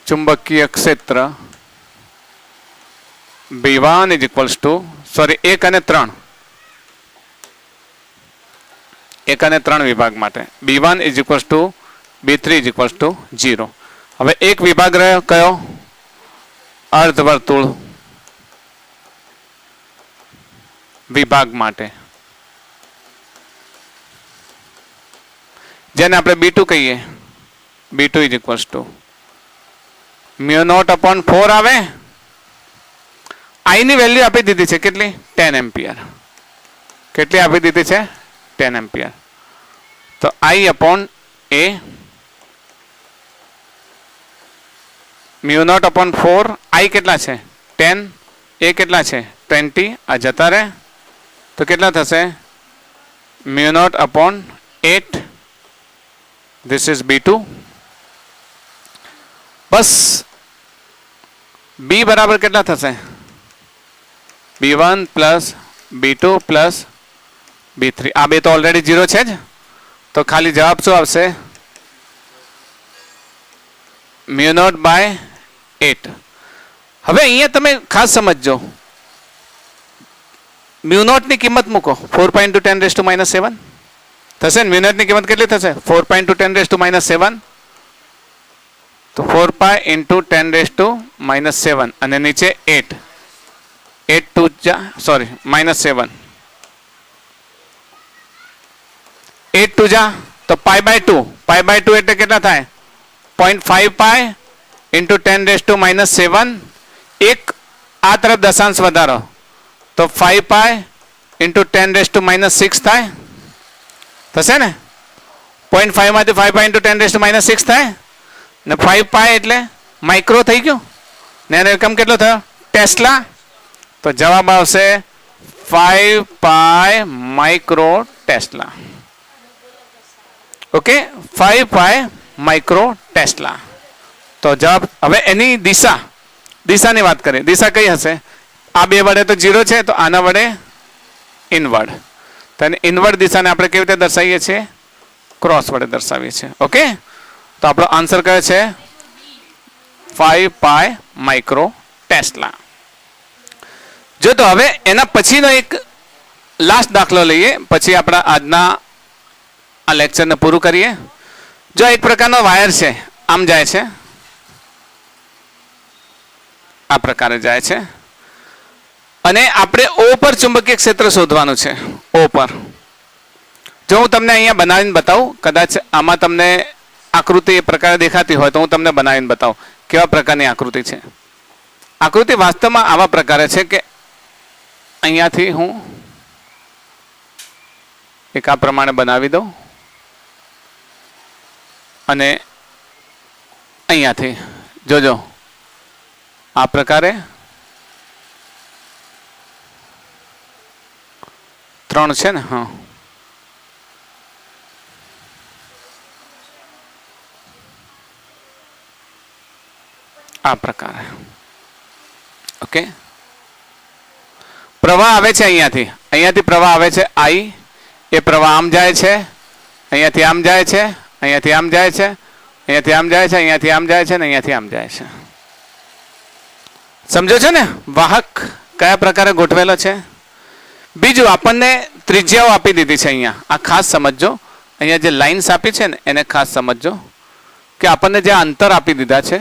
ચુંબકીય ક્ષેત્ર B1 is equals to 1 અને 3 1 અને 3 વિભાગ માટે B1 is equals to B3 is equals to 0. હવે એક વિભાગ રહ્યો કયો? અર્ધવર્તુળ વિભાગ માટે, જેને આપણે B2 કહીએ. B2 is equals to μ0/4 આવે. I ની વેલ્યુ આપી દીધી છે કેટલી? 10 એમ્પિયર. કેટલી આપી દીધી છે? 10 એમ્પિયર. તો I/A μ0/4 I કેટલા છે? 10. A કેટલા છે? 20. આ જતા રહે તો કેટલા થશે? μ0/8. This is B2. Bus B બરાબર કેટલા થશે? B1 plus B2 plus B3. આ બે તો ઓલરેડી 0 છે જ, તો ખાલી જવાબ શું આવશે? μ0/8. હવે અહીંયા તમે ખાસ સમજજો, મ્યુ નોટની કિંમત મૂકો 4 પાઈ ઇન્ટુ 10 રેસ ટુ માઇનસ 7 થશે ને. મ્યુ નોટની કિંમત કેટલી થશે? 4 પાઈ ઇન્ટુ 10 રેસ ટુ માઇનસ 7. તો 4 પાઈ ઇન્ટુ 10 રેસ ટુ માઇનસ 7 અને નીચે 8. 8 ટુ જા સોરી માઇનસ 7. 8 ટુ જા તો પાઈ બાય 2. પાઈ બાય 2 એટલે કેટલા થાય? 0.5 પાઈ ઇન્ટુ 10 રેસ ટુ માઇનસ 7. એક આ તરફ દશાંશ વધારો તો 5 પાઈ ઇન્ટુ 10 રેસ ટુ માઇનસ 6 થાય. થશે ને? 0.5 માંથી 5 પાઈ ઇન્ટુ 10 રેસ ટુ માઇનસ 6 થાય ને 5 પાઈ એટલે માઇક્રો થઈ ગયું ને એનો એકમ કેટલો થયો? ટેસ્લા. તો જવાબ આવશે 5 પાઈ માઇક્રો ટેસ્લા. ઓકે, 5 પાઈ માઇક્રો ટેસ્લા. તો જવાબ. હવે એની દિશાની વાત કરીએ. દિશા કઈ હશે? આ બે વડે તો 0 છે તો આના વડે ઇનવર્ડ. તો ઇનવર્ડ દિશાને આપણે કેવી રીતે દર્શાવીએ છીએ? ક્રોસ વડે દર્શાવીએ છીએ. ઓકે, તો આપણો આન્સર કયો છે? 5 પાઈ માઇક્રો ટેસ્લા. જો તો હવે એના પછીનો એક લાસ્ટ દાખલો લઈએ, પછી આપણા આજના આ લેક્ચરને પૂરું કરીએ. જો એક પ્રકારનો વાયર છે, આમ જાય છે, આ પ્રકારે જાય છે અને આપણે O પર ચુંબકીય ક્ષેત્ર શોધવાનું છે. O પર જો હું તમને અહીંયા બનાવીને બતાવું, કદાચ આમાં તમને આકૃતિ એ પ્રકારે દેખાતી હોય તો હું તમને બનાવીને બતાવું કેવા પ્રકારની આકૃતિ છે. આકૃતિ વાસ્તવમાં આવા પ્રકારે છે કે અહીંયાથી હું એક આ પ્રમાણે બનાવી દઉં અને અહીંયાથી જોજો આ પ્રકારે 3 છે ને. હા, આ પ્રકારે. ઓકે, પ્રવાહ આવે છે અહીંયાથી પ્રવાહ આવે છે I. એ પ્રવાહ આમ જાય છે, અહીંયાથી આમ જાય છે, અહીંયાથી આમ જાય છે, અહીંયાથી આમ જાય છે, અહીંયાથી આમ જાય છે ને અહીંયાથી આમ જાય છે. સમજો છો ને વાહક કયા પ્રકારે ગોઠવેલો છે? બીજું આપણને ત્રિજ્યાઓ આપી દીધી છે અહીંયા. આ ખાસ સમજજો, અહીંયા જે લાઇન્સ આપી છે ને એને ખાસ સમજજો કે આપણને જે અંતર આપી દીધા છે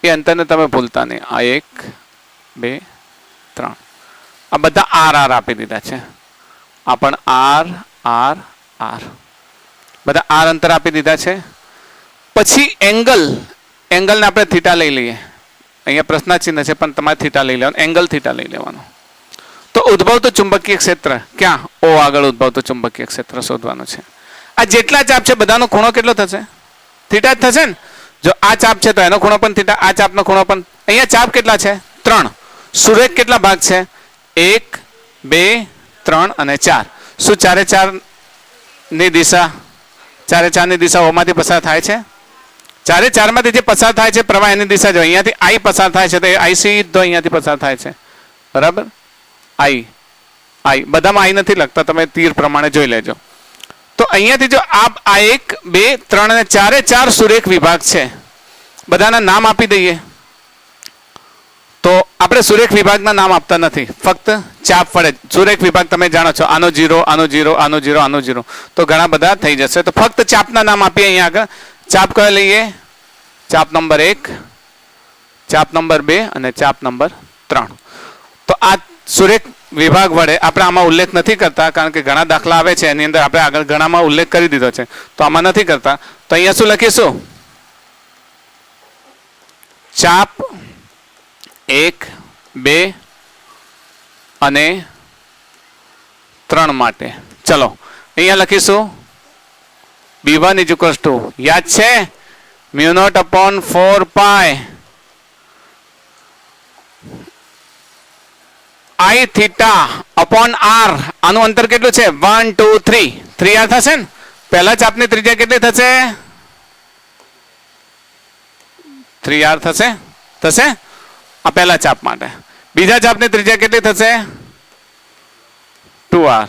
એ અંતરને તમે ભૂલતા નહીં. આ 1 2 3 આ બધા R આપી દીધા છે. આ પણ R બધા R અંતર આપી દીધા છે. પછી એંગલને આપણે થીટા લઈ લઈએ. અહીંયા પ્રશ્નાચિહ્ન છે પણ તમારે થીટા લઈ લેવાનું, એંગલ થીટા લઈ લેવાનું. તો ઉદ્ભવતું ચુંબકીય ક્ષેત્ર ક્યાં? O આગળ ઉદ્ભવતું ચુંબકીય ક્ષેત્ર શોધવાનું છે. આ જેટલા ચાપ છે બધાનો ખૂણો કેટલો થશે? થીટા જ થશે ને. જો આ ચાપ છે તો એનો ખૂણો પણ થીટા, આ ચાપનો ખૂણો પણ. અહીંયા ચાપ કેટલા છે? 3. સુરેખ કેટલા ભાગ છે? 1 2 3 અને 4. શું ચારે ચારની દિશા ઓમાંથી પસાર થાય છે? ચારે ચારમાંથી જે પસાર થાય છે પ્રવાહ એની દિશા જો અહીંયાથી I પસાર થાય છે તો I સીધો અહીંયાથી પસાર થાય છે. બરાબર? I બધામાં I નથી લખતા, તમે તીર પ્રમાણે જોઈ લેજો. તો અહીંયાથી જો આ 1 2 3 અને 4 સુરેખ વિભાગ છે, બધાના નામ આપી દઈએ. તો આપણે સુરેખ વિભાગના નામ આપતા નથી, ફક્ત ચાપ વડે. સુરેખ વિભાગ તમે જાણો છો, આનો 0 આનો 0 આનો 0 આનો 0, તો ઘણા બધા થઈ જશે. તો ફક્ત ચાપના નામ આપીએ અહીંયા આગળ. ચાપ કયો લઈએ? ચાપ નંબર 1, ચાપ નંબર 2 અને ચાપ નંબર 3. તો આ સુરેખ વિભાગ વડે આપણે આમાં ઉલ્લેખ નથી કરતા કારણ કે ઘણા દાખલા આવે છે એની અંદર આપણે આગળ ઘણામાં ઉલ્લેખ કરી દીધો છે, તો આમાં નથી કરતા. તો અહીંયા શું લખીશું? ચાપ 1 2 અને 3 માટે. ચલો અહીંયા લખીશું B1 = યાદ છે μ0/4 પાઈ I થીટા અપોન R. આનું અંતર કેટલું છે? 1 2 3. 3R થશે ને. પહેલા ચાપની ત્રિજ્યા કેટલી થશે? 3R થશે. આ પહેલા ચાપ માટે. બીજા ચાપની ત્રિજ્યા કેટલી થશે? 2R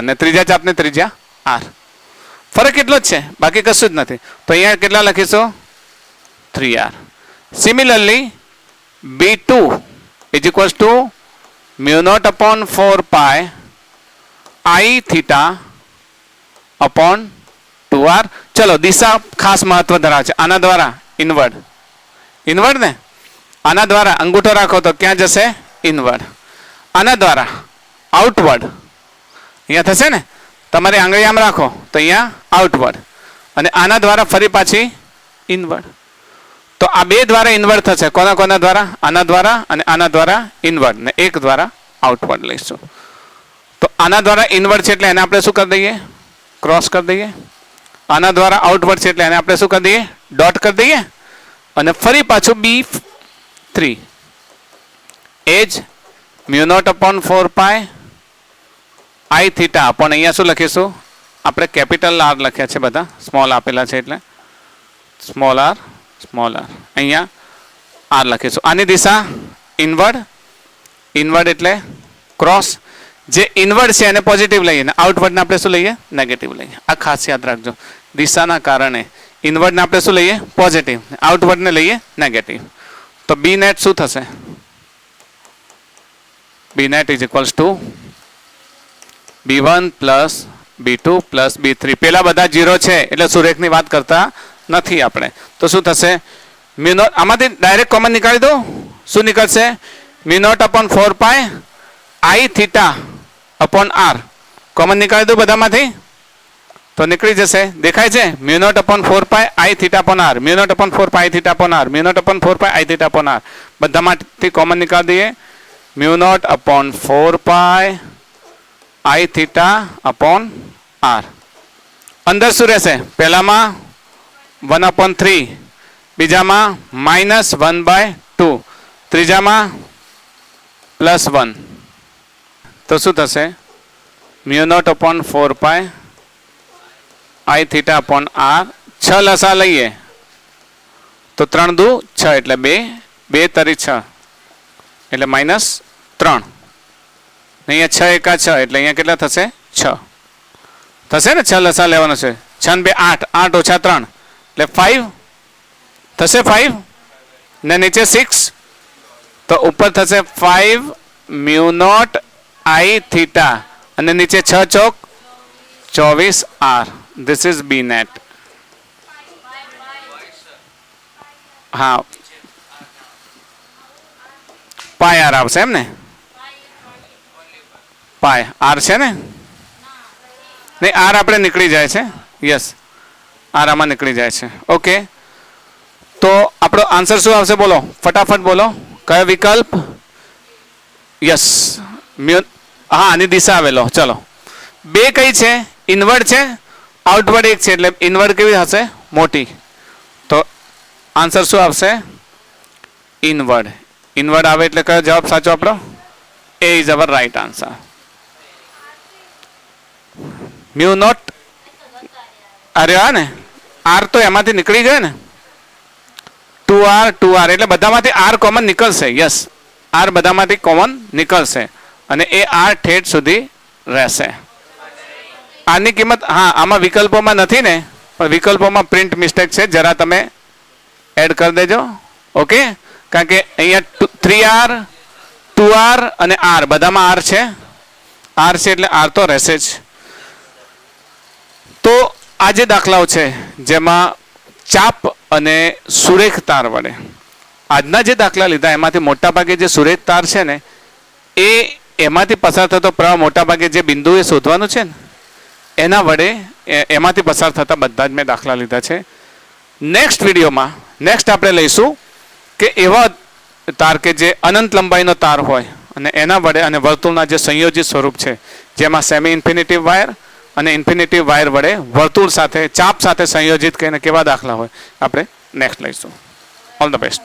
ને ત્રીજા ચાપની ત્રિજ્યા R. ફરક એટલો જ છે, બાકી કશું જ નથી. તો અહીંયા કેટલા લખીશું? 3R. Similarly, B2 is equals to mu naught upon 4 pi I theta upon 2r. ચલો દિશા ખાસ મહત્વ ધરાવે છે. આના દ્વારા ઇનવર્ડ ને આના દ્વારા અંગૂઠો રાખો તો ક્યાં જશે? ઇનવર્ડ. આના દ્વારા આઉટવર્ડ અહીંયા થશે ને. તમારી આંગળી આમ રાખો તો અહીંયા આઉટવર્ડ અને આના દ્વારા ફરી પાછી ઇનવર્ડ. તો આ બે દ્વારા ઇનવર્ડ થશે. કોના દ્વારા? આના દ્વારા અને આના દ્વારા ઇનવર્ડ ને એક દ્વારા આઉટવર્ડ લઈશું. તો આના દ્વારા ઇનવર્ડ છે એટલે એને આપણે શું કરી દઈએ? ક્રોસ કરી દઈએ. આના દ્વારા આઉટવર્ડ છે એટલે એને આપણે શું કરી દઈએ? ડોટ કરી દઈએ. અને ફરી પાછું B3 age mu naught upon 4 pi I theta પણ અહીંયા શું લખીશું? આપણે કેપિટલ R લખ્યા છે, બધા સ્મોલ આપેલા છે એટલે સ્મોલ r અહીંયા R લખીશું. આની દિશા ઇનવર્ડ એટલે ક્રોસ. જે ઇનવર્ડ છે એને પોઝિટિવ લઈએ ને આઉટવર્ડને આપણે શું લઈએ? નેગેટિવ લઈએ. આ ખાસ યાદ રાખજો. દિશાના કારણે ઇનવર્ડને આપણે શું લઈએ? પોઝિટિવ. આઉટવર્ડને લઈએ નેગેટિવ. તો B net શું થશે? B net is equals to B1 plus B2 plus B3. પેલા બધા 0 છે એટલે સુરેખની વાત કરતા નથી આપણે. તો શું થશે? mu naught આમાંથી ડાયરેક્ટ કોમન નીકાળી દો. શું નીકળશે? mu naught upon 4 pi I theta upon r. Common નીકાળી દો બધામાંથી તો નીકળી જશે. દેખાય છે? mu naught upon 4 pi I theta upon r, mu naught upon 4 pi I theta upon r, mu naught upon 4 pi I theta upon r. બધામાંથી common નીકાળી દઈએ. mu naught upon 4 pi I theta upon r. અંદર શું રહેશે? પહેલામાં 1/3, બીજામાં -1/2, ત્રીજામાં +1. તો શું થશે? mu naught upon 4 pi I theta upon r. 6 લસા લઈએ તો 3 દુ 6 એટલે 2, 2 તરી 6 એટલે -3. અહીંયા 6 એકા 6 એટલે અહીંયા કેટલા થશે? 6 થશે ને. 6 લસા લેવાનો છે. 6 ને 2 8, 8 ઓછા 3 એટલે 5 થશે. 5 ને નીચે 6 તો ઉપર થશે 5 mu naught I theta અને નીચે 6 ચોક 24 r. This is B net. હા પાય r આવશે એમ ને? પાય r છે ને? નહીં, r આપણે નીકળી જાય છે. યસ, r આમાં નીકળી જાય છે. ઓકે, તો આપણો આન્સર શું આવશે? બોલો ફટાફટ બોલો. કયો વિકલ્પ? યસ, હા આની દિશા આવેલો. ચલો, બે કઈ છે? ઇનવર્ડ છે, આઉટવર્ડ એક છે એટલે ઇનવર્ડ કેવી હશે? મોટી. તો આન્સર શું આવશે? ઇનવર્ડ. ઇનવર્ડ આવે એટલે કયો જવાબ સાચો આપણો? A is our right answer. mu naught અરે હા ને, r તો એમાંથી નીકળી ગયો ને. 2r એટલે બધામાંથી r કોમન નીકળશે. યસ, r બધામાંથી કોમન નીકળશે અને એ r ઠેઠ સુધી રહેશે. આની કિંમત હા આમાં વિકલ્પોમાં નથી ને, પણ વિકલ્પોમાં પ્રિન્ટ મિસ્ટેક છે, જરા તમે એડ કરી દેજો. ઓકે, કારણ કે અહીંયા 3r 2r અને r બધામાં r છે. r છે એટલે r તો રહેશે જ. તો આ જે દાખલાઓ છે જેમાં ચાપ અને સુરેખ તાર વડે, આજના જે દાખલા લીધા એમાંથી મોટાભાગે જે સુરેખ તાર છે ને એ એમાંથી પસાર થતો પ્રવાહ મોટાભાગે જે બિંદુ એ શોધવાનું છે ને એના વડે એમાંથી પસાર થતા બધા જ મેં દાખલા લીધા છે. નેક્સ્ટ વિડીયોમાં નેક્સ્ટ આપણે લઈશું કે એવા તાર કે જે અનંત લંબાઈનો તાર હોય અને એના વડે અને વર્તુળના જે સંયોજિત સ્વરૂપ છે જેમાં સેમી ઇન્ફિનિટિવ વાયર અને ઇન્ફિનિટિવ વાયર વડે વર્તુળ સાથે ચાપ સાથે સંયોજિત કરીને કેવા દાખલા હોય આપણે નેક્સ્ટ લઈશું. All the best.